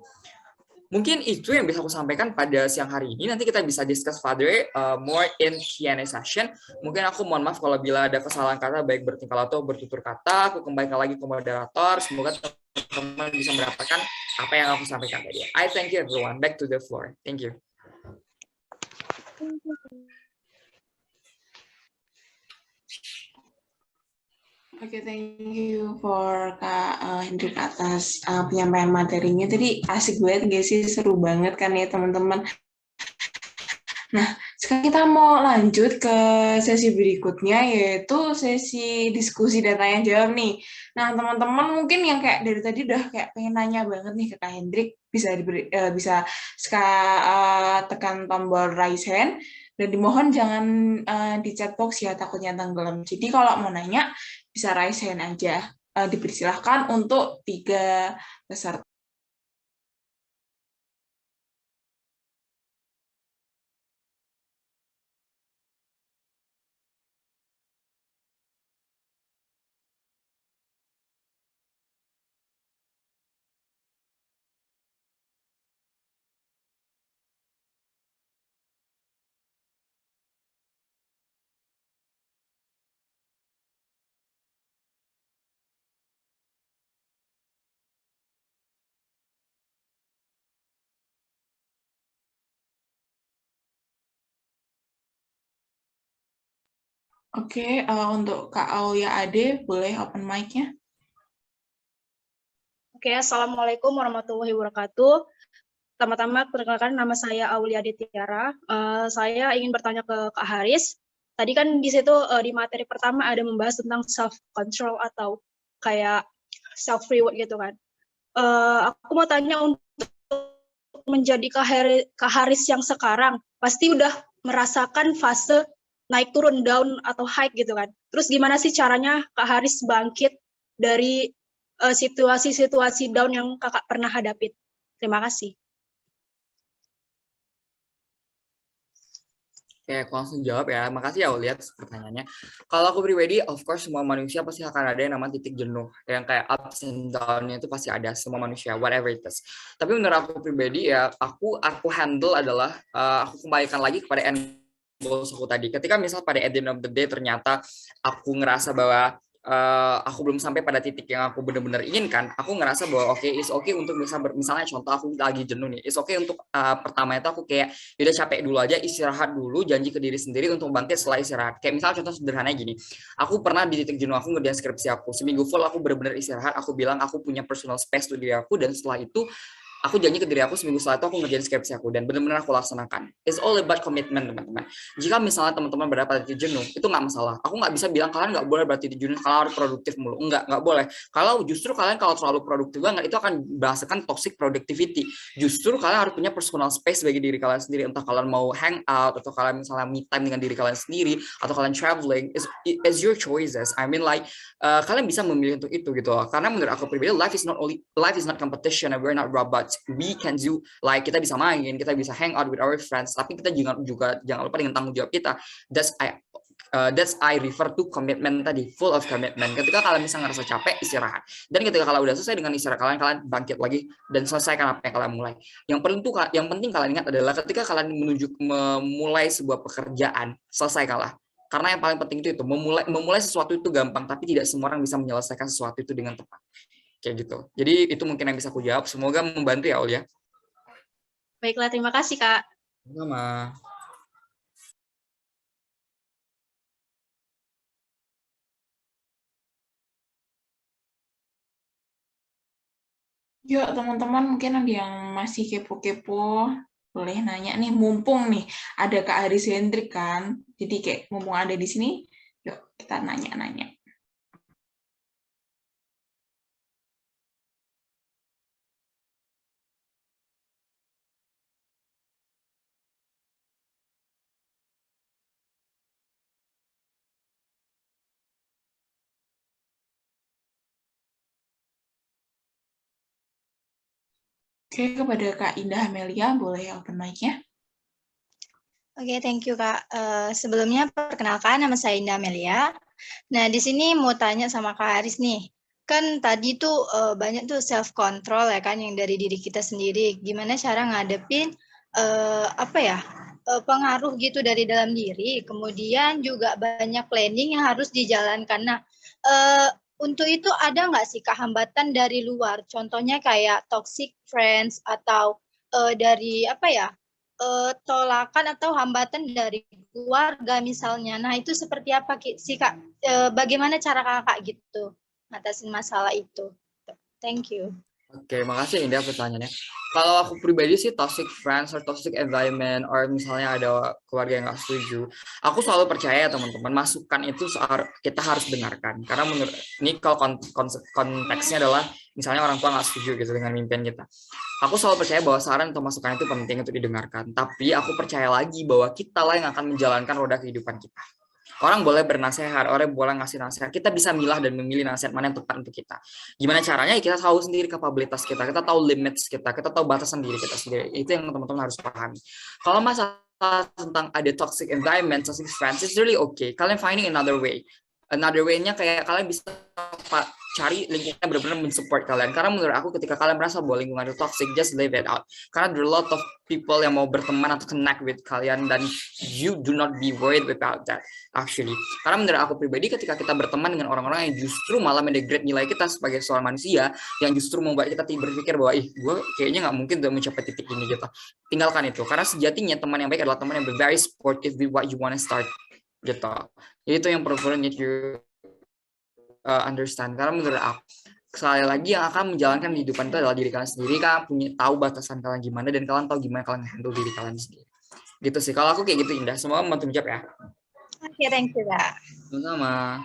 Speaker 17: Mungkin itu yang bisa aku sampaikan pada siang hari ini. Nanti kita bisa discuss further more in Q&A session. Mungkin aku mohon maaf kalau bila ada kesalahan kata, baik bertingkah atau bertutur kata. Aku kembalikan lagi ke moderator. Semoga teman-teman bisa mendapatkan apa yang aku sampaikan tadi. I thank you everyone. Back to the floor. Thank you.
Speaker 18: Oke, thank you for Kak Hendrik atas penyampaian materinya. Tadi asik banget gak sih? Seru banget kan ya teman-teman. Nah, sekarang kita mau lanjut ke sesi berikutnya, yaitu sesi diskusi dan tanya jawab nih. Nah, teman-teman mungkin yang kayak dari tadi udah kayak pengen nanya banget nih ke Kak Hendrik, bisa tekan tombol raise hand. Dan dimohon jangan di chat box ya, takutnya tenggelam. Jadi kalau mau nanya, bisa raise hand aja. Dipersilahkan untuk 3 peserta. Oke, untuk Kak Aulia Ade, boleh open mic-nya?
Speaker 19: Oke, Assalamualaikum warahmatullahi wabarakatuh. Pertama-tama, perkenalkan nama saya Aulia Ade Tiara. Saya ingin bertanya ke Kak Haris. Tadi kan di situ di materi pertama ada membahas tentang self-control atau kayak self-reward gitu kan. Aku mau tanya, untuk menjadi Kak Haris yang sekarang, pasti udah merasakan fase naik turun, down atau high gitu kan. Terus gimana sih caranya Kak Haris bangkit dari situasi-situasi down yang kakak pernah hadapin? Terima kasih.
Speaker 17: Oke, aku langsung jawab ya. Makasih ya Aulia atas pertanyaannya. Kalau aku pribadi, of course semua manusia pasti akan ada yang namanya titik jenuh. Yang kayak ups and down-nya itu pasti ada, semua manusia, whatever it is. Tapi menurut aku pribadi ya, aku handle adalah, aku kembalikan lagi kepada end goals aku tadi. Ketika misal pada at the end of the day ternyata aku ngerasa bahwa aku belum sampai pada titik yang aku benar-benar inginkan, aku ngerasa bahwa it's okay untuk misalnya contoh aku lagi jenuh nih, it's okay untuk pertama itu aku kayak udah capek dulu aja, istirahat dulu, janji ke diri sendiri untuk bangkit setelah istirahat. Kayak misalnya contoh sederhana gini, aku pernah di titik jenuh, aku ngerjain skripsi aku, seminggu full aku benar-benar istirahat, aku bilang aku punya personal space untuk diri aku, dan setelah itu aku janji ke diri aku seminggu setelah itu aku ngerjain skripsi aku, dan benar-benar aku laksanakan. It's all about commitment, teman-teman. Jika misalnya teman-teman berada di jenuh, itu nggak masalah. Aku nggak bisa bilang kalian nggak boleh berarti di jenuh, kalian harus produktif mulu. Nggak boleh. Kalau terlalu produktif banget, itu akan bahasakan toxic productivity. Justru kalian harus punya personal space bagi diri kalian sendiri. Entah kalian mau hang out, atau kalian misalnya me time dengan diri kalian sendiri, atau kalian traveling, is your choices. I mean like, kalian bisa memilih untuk itu gitu. Karena menurut aku pribadi, life is not competition, and we're not robots. We can do, like, kita bisa main, kita bisa hang out with our friends, tapi kita jangan lupa dengan tanggung jawab kita. That's I refer to commitment tadi, full of commitment. Ketika kalian bisa ngerasa capek, istirahat. Dan ketika kalian udah selesai dengan istirahat kalian bangkit lagi dan selesaikan apa yang kalian mulai. Yang penting kalian ingat adalah ketika kalian memulai sebuah pekerjaan, selesaikanlah. Karena yang paling penting itu memulai sesuatu itu gampang, tapi tidak semua orang bisa menyelesaikan sesuatu itu dengan tepat. Kayak gitu. Jadi itu mungkin yang bisa aku jawab. Semoga membantu ya, Aulia.
Speaker 19: Baiklah, terima kasih, Kak.
Speaker 17: Sama.
Speaker 18: Yuk, teman-teman, mungkin ada yang masih kepo-kepo, boleh nanya nih, mumpung nih ada Kak Haris Hendrik kan, jadi kayak mumpung ada di sini, yuk kita nanya-nanya. Oke, kepada Kak Indah Amelia, boleh open mic-nya?
Speaker 20: Oke, thank you Kak. Sebelumnya perkenalkan nama saya Indah Amelia. Nah, di sini mau tanya sama Kak Haris nih. Kan tadi tuh banyak tuh self control ya kan yang dari diri kita sendiri. Gimana cara ngadepin pengaruh gitu dari dalam diri. Kemudian juga banyak planning yang harus dijalankan. Nah, untuk itu ada nggak sih hambatan dari luar? Contohnya kayak toxic friends atau dari tolakan atau hambatan dari keluarga misalnya. Nah, itu seperti apa sih Kak? Bagaimana cara Kakak gitu ngatasin masalah itu? Thank you.
Speaker 17: Oke, makasih Indah pertanyaannya. Kalau aku pribadi sih toxic friends or toxic environment or misalnya ada keluarga yang nggak setuju, aku selalu percaya teman-teman masukan itu kita harus dengarkan. Karena menurut ini kalau konteksnya adalah misalnya orang tua nggak setuju gitu dengan mimpian kita. Aku selalu percaya bahwa saran atau masukan itu penting untuk didengarkan. Tapi aku percaya lagi bahwa kita lah yang akan menjalankan roda kehidupan kita. Orang boleh bernasehat, orang boleh ngasih nasihat. Kita bisa milah dan memilih nasihat mana yang tepat untuk kita. Gimana caranya? Ya kita tahu sendiri kapabilitas kita tahu limits kita tahu batasan diri kita sendiri. Itu yang teman-teman harus pahami. Kalau masalah tentang ada toxic environment, toxic friends, it's really okay. Kalian finding another way. Another way-nya kayak kalian bisa cari lingkungan yang benar-benar mensupport kalian. Karena menurut aku ketika kalian merasa bahwa lingkungan itu toxic, just leave it out. Karena there are a lot of people yang mau berteman atau connect with kalian dan you do not be worried about that actually. Karena menurut aku pribadi ketika kita berteman dengan orang-orang yang justru malah mendegrade nilai kita sebagai seorang manusia, yang justru membuat kita berpikir bahwa gue kayaknya nggak mungkin udah mencapai titik ini gitu. Tinggalkan itu. Karena sejatinya teman yang baik adalah teman yang very supportive with what you want to start gitu. Itu yang perlu need you understand. Karena menurut aku sekali lagi yang akan menjalankan kehidupan itu adalah diri kalian sendiri. Kalian punya tahu batasan kalian gimana dan kalian tahu gimana kalian handle diri kalian sendiri. Gitu sih. Kalau aku kayak gitu Indah. Semua membantu menjawab ya.
Speaker 20: Oke, thank you Kak.
Speaker 17: Sama-sama.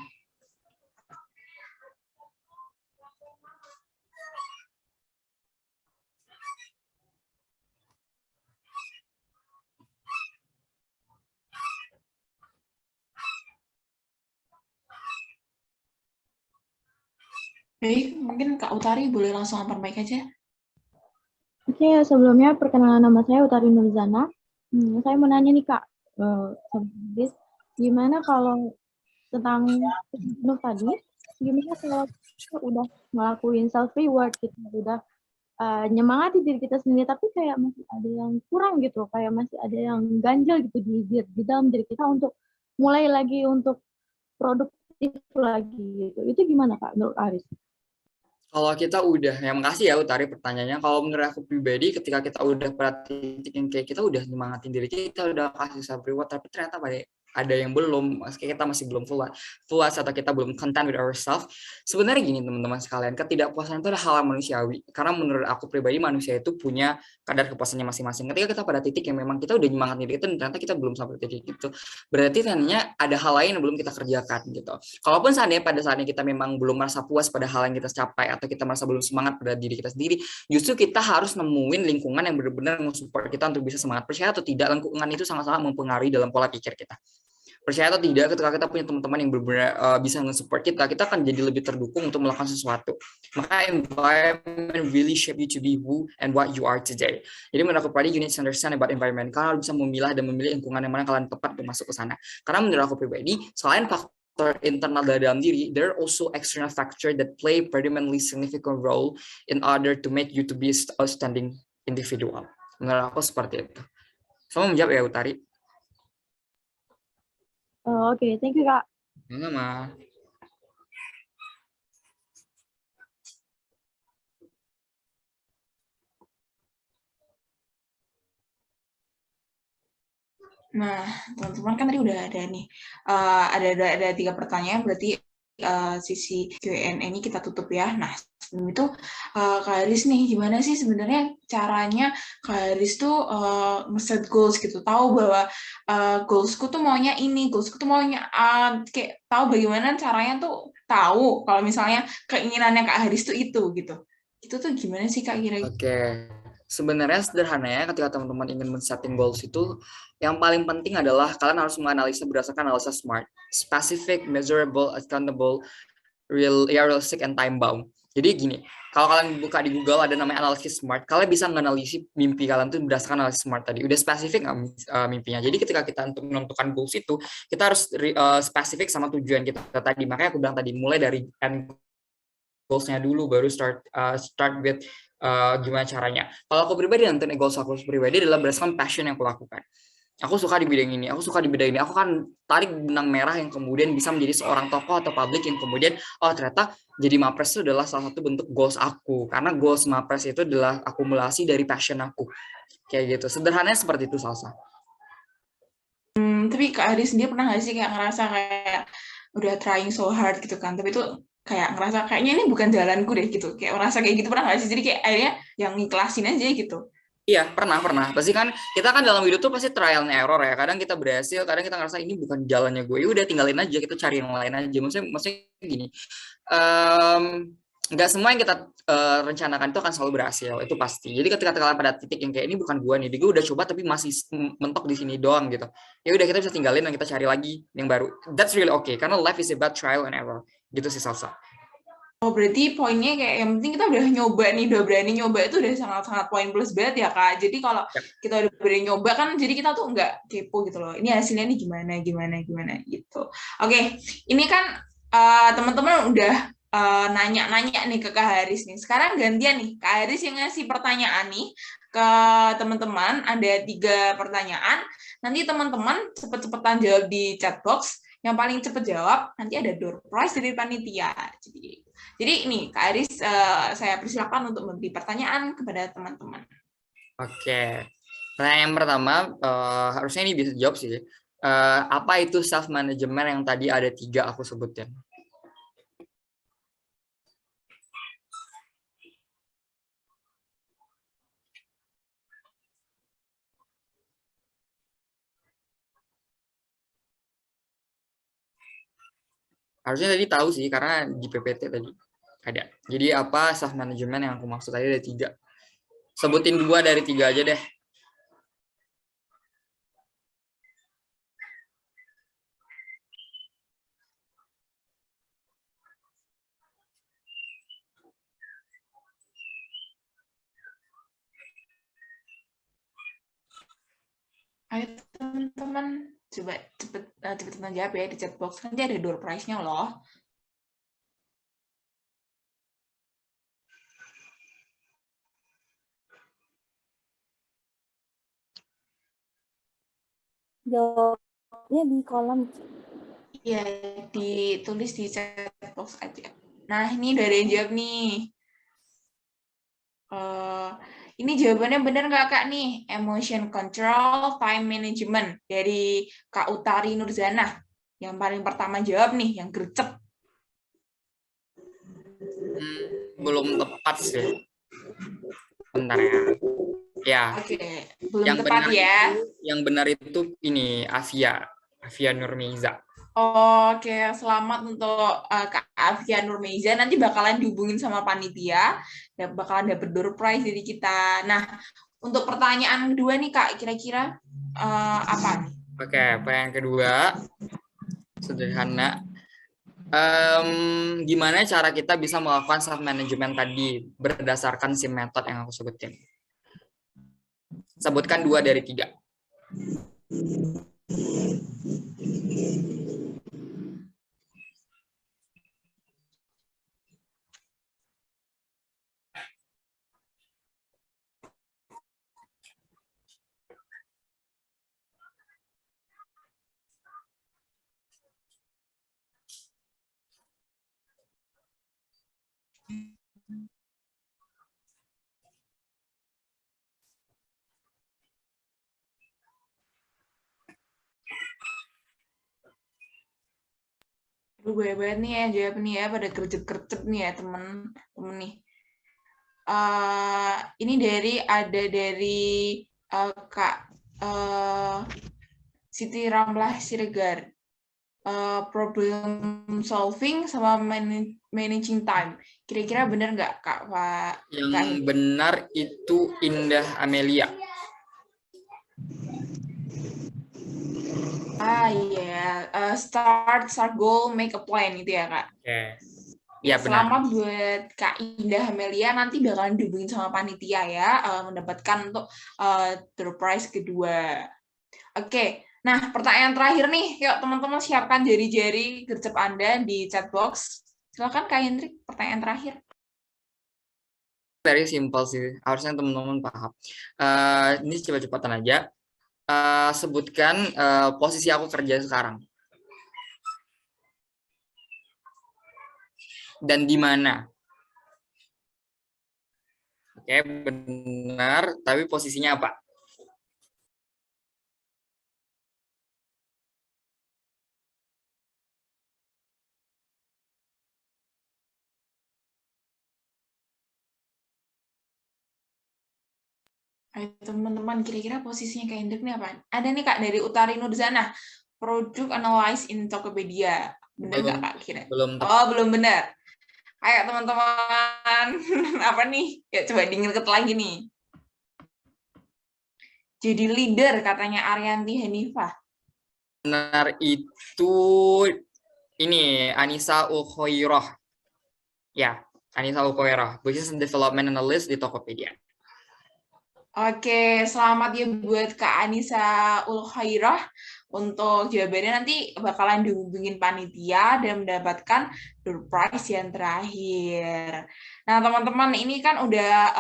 Speaker 18: Baik, mungkin Kak Utari boleh langsung open mic aja.
Speaker 21: Oke, sebelumnya perkenalan nama saya Utari Nurzana. Saya mau nanya nih Kak, gimana kalau tentang penuh tadi, gimana kalau kita udah ngelakuin self reward, kita udah nyemangati diri kita sendiri, tapi kayak masih ada yang kurang gitu, kayak masih ada yang ganjel gitu di dalam diri kita untuk mulai lagi untuk produktif lagi gitu. Itu gimana Kak menurut Aris?
Speaker 17: Kalau kita udah, ya makasih ya Utari pertanyaannya. Kalau menurut aku pribadi, ketika kita udah pada titik yang kayak kita udah nyemangatin diri kita, udah kasih self reward, tapi ternyata ada yang belum, kita masih belum puas atau kita belum content with ourselves. Sebenarnya gini teman-teman sekalian, ketidakpuasan itu adalah hal yang manusiawi. Karena menurut aku pribadi manusia itu punya kadar kepuasannya masing-masing. Ketika kita pada titik yang memang kita udah nyemangat diri itu, ternyata kita belum sampai titik itu. Berarti ternyata ada hal lain yang belum kita kerjakan gitu. Kalaupun seandainya pada saatnya kita memang belum merasa puas pada hal yang kita capai atau kita merasa belum semangat pada diri kita sendiri, justru kita harus nemuin lingkungan yang benar-benar mensupport kita untuk bisa semangat. Percaya atau tidak, lingkungan itu sangat-sangat mempengaruhi dalam pola pikir kita. Percaya atau tidak, ketika kita punya teman-teman yang benar-benar bisa nge-support kita akan jadi lebih terdukung untuk melakukan sesuatu. Maka environment really shape you to be who and what you are today. Jadi menurut aku pribadi, you need to understand about environment. Kalian harus bisa memilah dan memilih lingkungan yang mana kalian tepat untuk masuk ke sana. Karena menurut aku pribadi, selain faktor internal dari dalam diri, there are also external factor that play predominantly significant role in order to make you to be outstanding individual. Menurut aku seperti itu. Sama menjawab ya Utari.
Speaker 21: Oke, thank you Kak.
Speaker 17: Sama.
Speaker 18: Nah, teman-teman kan tadi udah ada nih, ada 3 pertanyaan, berarti sisi Q&A ini kita tutup ya. Nah, sebelum itu Kak Haris nih, gimana sih sebenarnya caranya Kak Haris tuh nge-set goals gitu, tahu bahwa goalsku tuh maunya ini, goalsku tuh maunya kayak tahu bagaimana caranya tuh tahu kalau misalnya keinginannya Kak Haris tuh itu gitu. Itu tuh gimana sih Kak kira-kira?
Speaker 17: Oke. Sebenarnya sederhana ya, ketika teman-teman ingin men-setting goals itu, yang paling penting adalah kalian harus menganalisa berdasarkan analisa SMART, specific, measurable, accountable, realistic, and time bound. Jadi gini, kalau kalian buka di Google ada namanya analisis SMART, kalian bisa menganalisis mimpi kalian tuh berdasarkan analisis SMART tadi. Udah spesifik nggak mimpinya? Jadi ketika kita untuk menentukan goals itu, kita harus spesifik sama tujuan kita tadi. Makanya aku bilang tadi, mulai dari end goals-nya dulu, baru start with gimana caranya. Kalau aku pribadi, nanti goals aku pribadi adalah berdasarkan passion yang aku lakukan. Aku suka di bidang ini, aku suka di bidang ini, aku kan tarik benang merah yang kemudian bisa menjadi seorang tokoh atau publik yang kemudian, oh ternyata jadi Mapres itu adalah salah satu bentuk goals aku, karena goals Mapres itu adalah akumulasi dari passion aku, kayak gitu. Sederhananya seperti itu, Salsa.
Speaker 18: Tapi Kak Adi sendiri pernah nggak sih kayak ngerasa kayak udah trying so hard gitu kan, tapi itu kayak ngerasa kayaknya ini bukan jalanku deh gitu, kayak ngerasa kayak gitu, pernah nggak sih? Jadi kayak akhirnya yang ngiklasin aja gitu.
Speaker 17: Iya, pernah. Pasti kan kita kan dalam hidup tuh pasti trial and error ya. Kadang kita berhasil, kadang kita ngerasa ini bukan jalannya gue. Udah tinggalin aja, kita cari yang lain aja. Maksudnya gini, nggak semua yang kita rencanakan itu akan selalu berhasil, itu pasti. Jadi ketika kalian pada titik yang kayak ini bukan gue nih, gue udah coba tapi masih mentok di sini doang gitu. Ya udah kita bisa tinggalin dan kita cari lagi yang baru. That's really okay, karena life is about trial and error. Gitu sih, Salsa.
Speaker 18: Oh, berarti poinnya kayak yang penting kita udah nyoba nih, udah berani nyoba, itu udah sangat-sangat poin plus banget ya Kak. Jadi kalau kita udah berani nyoba kan, jadi kita tuh nggak kepo gitu loh. Ini hasilnya nih gimana gitu. Oke, ini kan teman-teman udah nanya-nanya nih ke Kak Haris nih. Sekarang gantian nih, Kak Haris yang ngasih pertanyaan nih ke teman-teman. Ada 3 pertanyaan. Nanti teman-teman cepet-cepetan jawab di chat box. Yang paling cepet jawab nanti ada door prize dari panitia. Jadi ini Kak Aris, saya persilakan untuk memberi pertanyaan kepada teman-teman.
Speaker 17: Oke, pertanyaan yang pertama harusnya ini bisa jawab sih. Apa itu self management yang tadi ada 3 aku sebutin? Harusnya tadi tahu sih, karena di PPT tadi ada. Jadi apa self management yang aku maksud tadi ada 3. Sebutin 2 dari 3 aja deh.
Speaker 18: Ayo teman-teman, coba cepet jawab ya di chat box. Nanti ada door prize-nya loh.
Speaker 21: Jawabnya di kolom.
Speaker 18: Iya, ditulis di chat box aja. Nah, ini udah ada yang jawab nih. Ini jawabannya benar nggak Kak nih? Emotion control, time management dari Kak Utari Nurzana. Yang paling pertama jawab nih, yang gercep.
Speaker 17: Belum tepat sih. Bentar ya. Ya.
Speaker 18: Oke, belum yang tepat ya.
Speaker 17: Yang benar itu ini Afia Nurmeiza.
Speaker 18: Oke, selamat untuk Kak Afia Nurmeiza. Nanti bakalan dihubungin sama panitia, dan bakalan dapet door prize dari kita. Nah, untuk pertanyaan kedua nih Kak, kira-kira apa nih?
Speaker 17: Oke, pertanyaan kedua sederhana. Gimana cara kita bisa melakukan self management tadi berdasarkan si metode yang aku sebutin? Sebutkan 2 dari 3.
Speaker 18: Gue banget nih ya jawab nih ya, pada gercep-gercep nih ya temen-temen nih. Ini dari Kak Siti Ramlah Siregar. Problem solving sama managing time. Kira-kira benar nggak Kak Pak?
Speaker 17: Yang benar itu Indah Amelia.
Speaker 18: Iya, start goal, make a plan itu ya Kak.
Speaker 17: Oke. Iya benar.
Speaker 18: Selamat buat Kak Indah Amelia, nanti bakalan dihubungin sama panitia ya, mendapatkan untuk door prize kedua. Oke, nah pertanyaan terakhir nih, yuk teman-teman siapkan jari-jari gercep Anda di chat box. Silakan Kak Hendrik, pertanyaan terakhir.
Speaker 17: Very simple sih, harusnya teman-teman paham. Ini cepat-cepatan aja. Sebutkan posisi aku kerja sekarang. Dan di mana? Oke, benar. Tapi posisinya apa?
Speaker 18: Ayo teman-teman, kira-kira posisinya Kak Hendrik nih apa? Ada nih Kak dari Utarino di sana. Product Analyze in Tokopedia. Bener nggak Kak kira?
Speaker 17: Belum.
Speaker 18: Oh, belum benar. Ayo teman-teman, apa nih? Ya coba diinget lagi nih. Jadi leader katanya Arianti Hanifah.
Speaker 17: Benar itu ini Anissa Ukhoiroh. Ya, Anissa Ukhoiroh, Business and Development Analyst di Tokopedia.
Speaker 18: Oke, selamat ya buat Kak Anissa Ulkhairah. Untuk jawabannya nanti bakalan dihubungin panitia dan mendapatkan door prize yang terakhir. Nah, teman-teman ini kan udah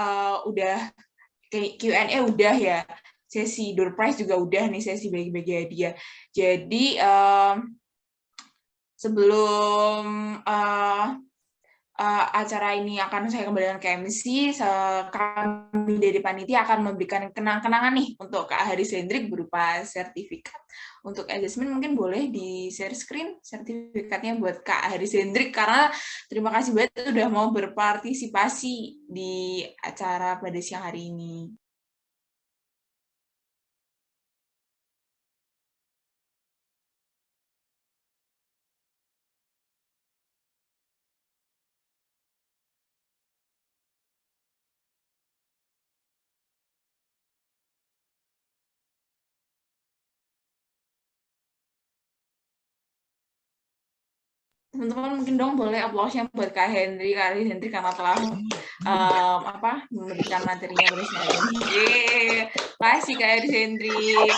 Speaker 18: Q&A udah ya. Sesi door prize juga udah nih, sesi bagi-bagi hadiah. Jadi sebelum acara ini akan saya kembalikan ke MC, kami dari panitia akan memberikan kenang-kenangan nih untuk Kak Haris Hendrik berupa sertifikat. Untuk adjustment mungkin boleh di share screen sertifikatnya buat Kak Haris Hendrik, karena terima kasih banget sudah mau berpartisipasi di acara pada siang hari ini. Teman-teman mungkin dong boleh applause-nya buat Kak Haris Hendrik karena telah memberikan materinya pada siang hari ini. Terima kasih Kak Haris Hendrik.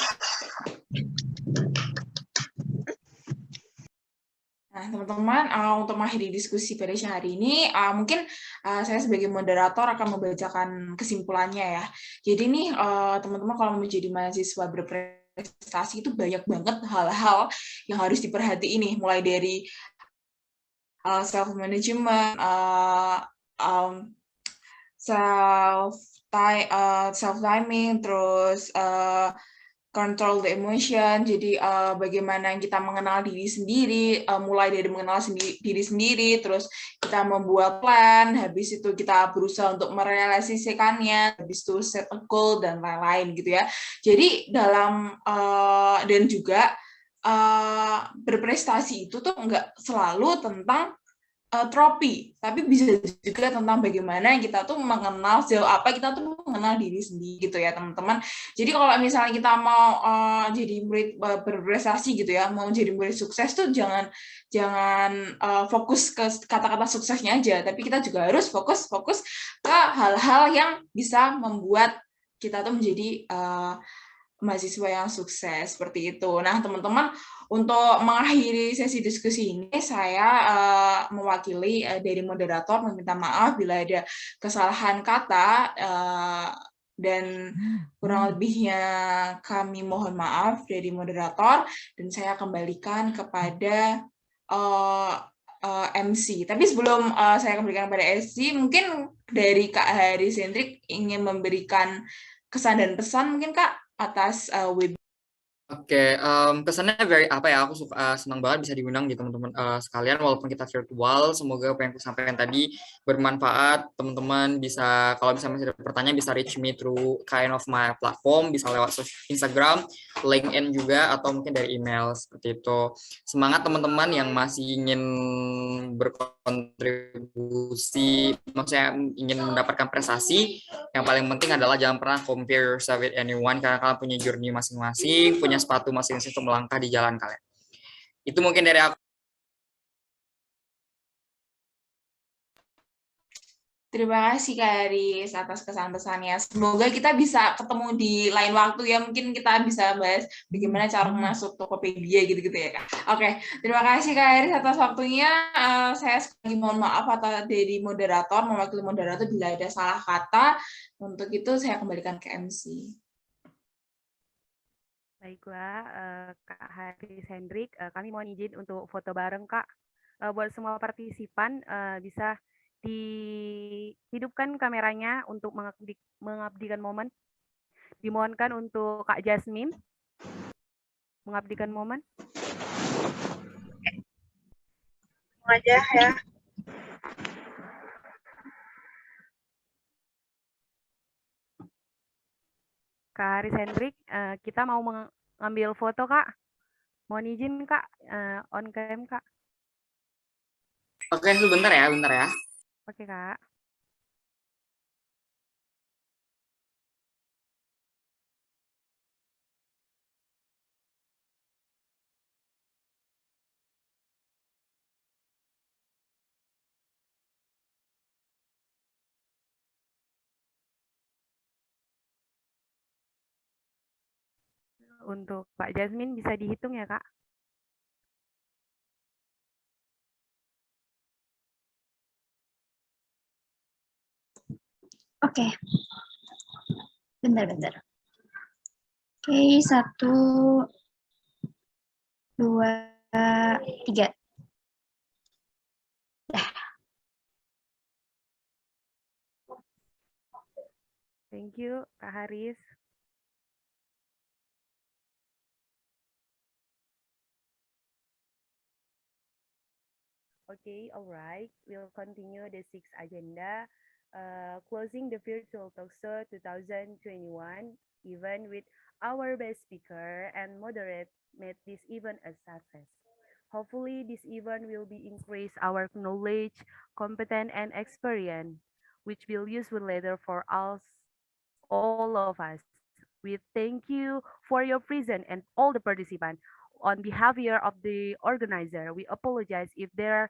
Speaker 18: Nah, teman-teman, untuk mengakhiri diskusi pada siang hari ini, mungkin saya sebagai moderator akan membacakan kesimpulannya ya. Jadi nih, teman-teman kalau menjadi mahasiswa berprestasi itu banyak banget hal-hal yang harus diperhatiin nih, mulai dari self-management, self-timing, terus control the emotion, jadi bagaimana kita mengenal diri sendiri, mulai dari mengenal diri sendiri, terus kita membuat plan, habis itu kita berusaha untuk merealisasikannya, habis itu set a goal, dan lain-lain gitu ya. Jadi dalam, dan juga berprestasi itu tuh nggak selalu tentang trofi, tapi bisa juga tentang bagaimana kita tuh mengenal sejauh apa kita tuh mengenal diri sendiri gitu ya teman-teman. Jadi kalau misalnya kita mau jadi murid berprestasi gitu ya, mau jadi murid sukses tuh jangan fokus ke kata-kata suksesnya aja, tapi kita juga harus fokus ke hal-hal yang bisa membuat kita tuh menjadi mahasiswa yang sukses seperti itu. Nah, teman-teman, untuk mengakhiri sesi diskusi ini, saya mewakili dari moderator meminta maaf bila ada kesalahan kata dan kurang lebihnya kami mohon maaf dari moderator, dan saya kembalikan kepada MC. Tapi sebelum saya kembalikan kepada MC, mungkin dari Kak Haris Hendrik ingin memberikan kesan dan pesan mungkin Kak atas webinar.
Speaker 17: Oke, kesannya aku senang banget bisa diundang di teman-teman sekalian walaupun kita virtual. Semoga apa yang aku sampaikan tadi bermanfaat. Teman-teman bisa, kalau misalnya masih ada pertanyaan, bisa reach me through kind of my platform, bisa lewat Instagram, LinkedIn juga, atau mungkin dari email seperti itu. Semangat teman-teman yang masih ingin berkontribusi, maksudnya ingin mendapatkan prestasi. Yang paling penting adalah jangan pernah compare yourself with anyone, karena kalian punya journey masing-masing, punya sepatu masing-masing untuk melangkah di jalan kalian. Itu mungkin dari aku.
Speaker 18: Terima kasih Kak Aris atas kesan-pesannya. Semoga kita bisa ketemu di lain waktu ya. Mungkin kita bisa bahas bagaimana cara masuk Tokopedia gitu-gitu ya Kak. Oke, terima kasih Kak Aris atas waktunya. Saya sekali mohon maaf atas dari moderator, mewakili moderator bila ada salah kata. Untuk itu saya kembalikan ke MC.
Speaker 2: Baiklah, Kak Haris Hendrik, kami mohon izin untuk foto bareng Kak. Buat semua partisipan bisa dihidupkan kameranya untuk mengabdikan momen. Dimohonkan untuk Kak Jasmine mengabdikan momen.
Speaker 18: Wajah ya.
Speaker 2: Kak Haris Hendrik, kita mau mengambil foto Kak. Mohon izin Kak, on cam Kak.
Speaker 17: Oke, sebentar ya, bentar ya.
Speaker 2: Oke Kak. Untuk Kak Jasmine bisa dihitung ya Kak?
Speaker 20: Oke. Bentar. Oke, 1, 2, 3.
Speaker 2: Thank you, Kak Haris. Okay, all right. We'll continue the sixth agenda, closing the virtual talkshow 2021 event with our best speaker and moderate made this event a success. Hopefully, this event will be increase our knowledge, competence, and experience, which will useful later for us, all of us. We thank you for your presence and all the participants. On behalf here of the organizer, we apologize if there are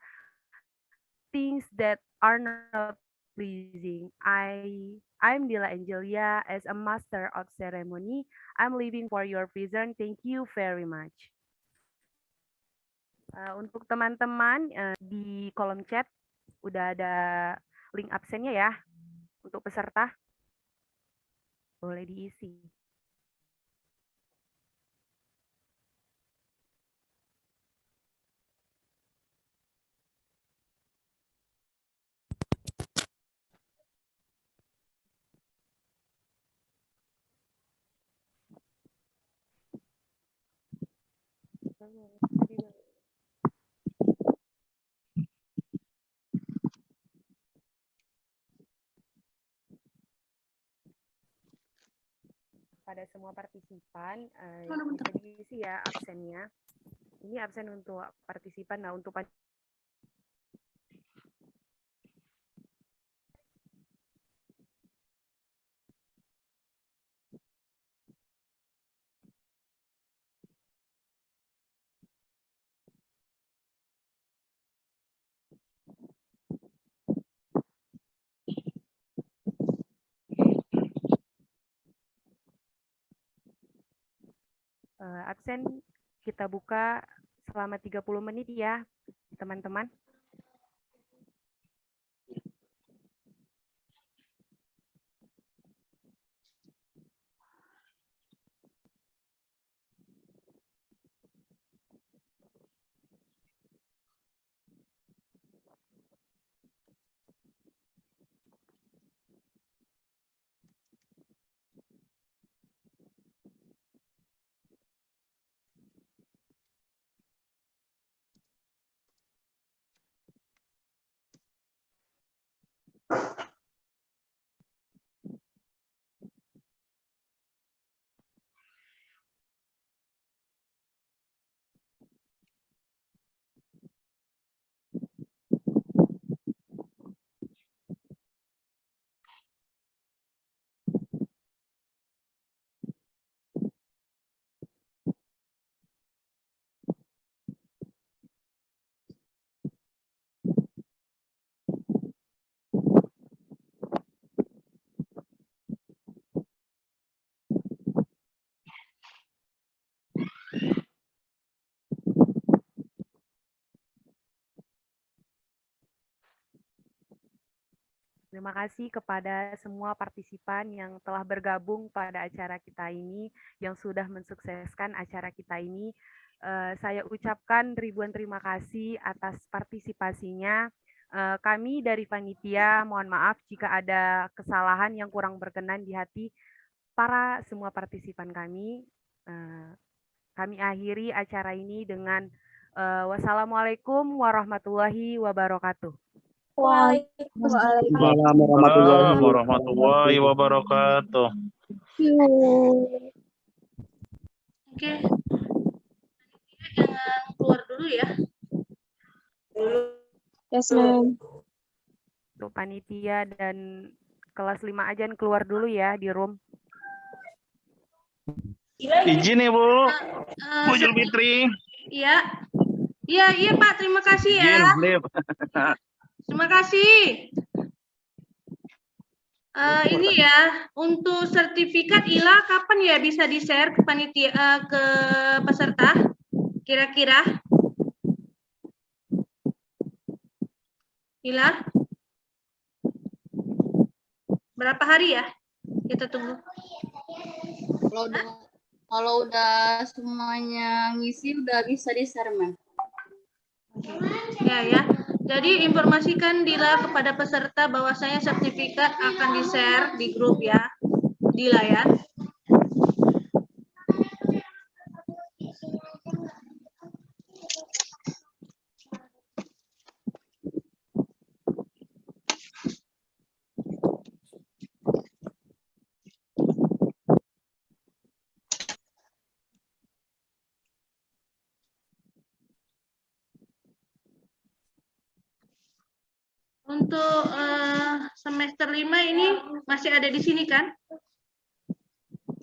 Speaker 2: things that are not pleasing. I'm Dila Angelia as a master of ceremony. I'm leaving for your presence. Thank you very much. Untuk teman-teman di kolom chat udah ada link absennya ya untuk peserta. Boleh diisi. Pada semua partisipan bisa diisi ya absennya. Ini absen untuk partisipan. Nah, untuk absen kita buka selama 30 menit ya, teman-teman. Terima kasih kepada semua partisipan yang telah bergabung pada acara kita ini, yang sudah mensukseskan acara kita ini. Saya ucapkan ribuan terima kasih atas partisipasinya. Kami dari panitia mohon maaf jika ada kesalahan yang kurang berkenan di hati para semua partisipan kami. Kami akhiri acara ini dengan wassalamualaikum warahmatullahi wabarakatuh.
Speaker 13: Waalaikumsalam warahmatullahi wabarakatuh.
Speaker 5: Oke. Yang keluar dulu ya.
Speaker 21: Yes, ma'am.
Speaker 2: Untuk panitia dan kelas 5 ajan keluar dulu ya di room.
Speaker 13: Izin ya Bu, Bu Julfitri.
Speaker 5: Iya. Iya Pak, terima kasih ya.
Speaker 13: Izin,
Speaker 5: Terima kasih. Ini ya, untuk sertifikat ILA kapan ya bisa di-share ke panitia ke peserta? Kira-kira? ILA? Berapa hari ya? Kita tunggu.
Speaker 21: Kalau udah semuanya ngisi udah bisa di-share, Ma'am.
Speaker 5: Ya. Jadi informasikan Dila kepada peserta bahwasanya sertifikat akan di-share di grup ya. Dila ya. Untuk semester 5 ini masih ada di sini kan?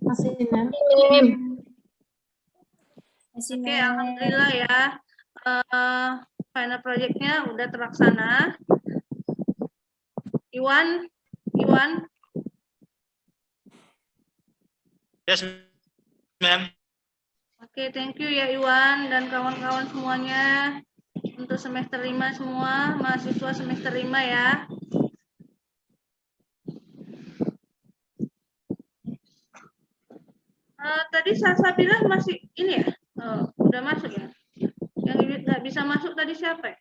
Speaker 21: Masih, Ma'am.
Speaker 5: Oke, alhamdulillah ya. Final project-nya udah terlaksana. Iwan.
Speaker 13: Yes, ma'am.
Speaker 5: Oke, thank you ya Iwan dan kawan-kawan semuanya. Untuk semester 5 semua, mahasiswa semester 5 ya. Tadi Salsabila masih ini ya? Udah masuk ya? Yang nggak bisa masuk tadi siapa ya?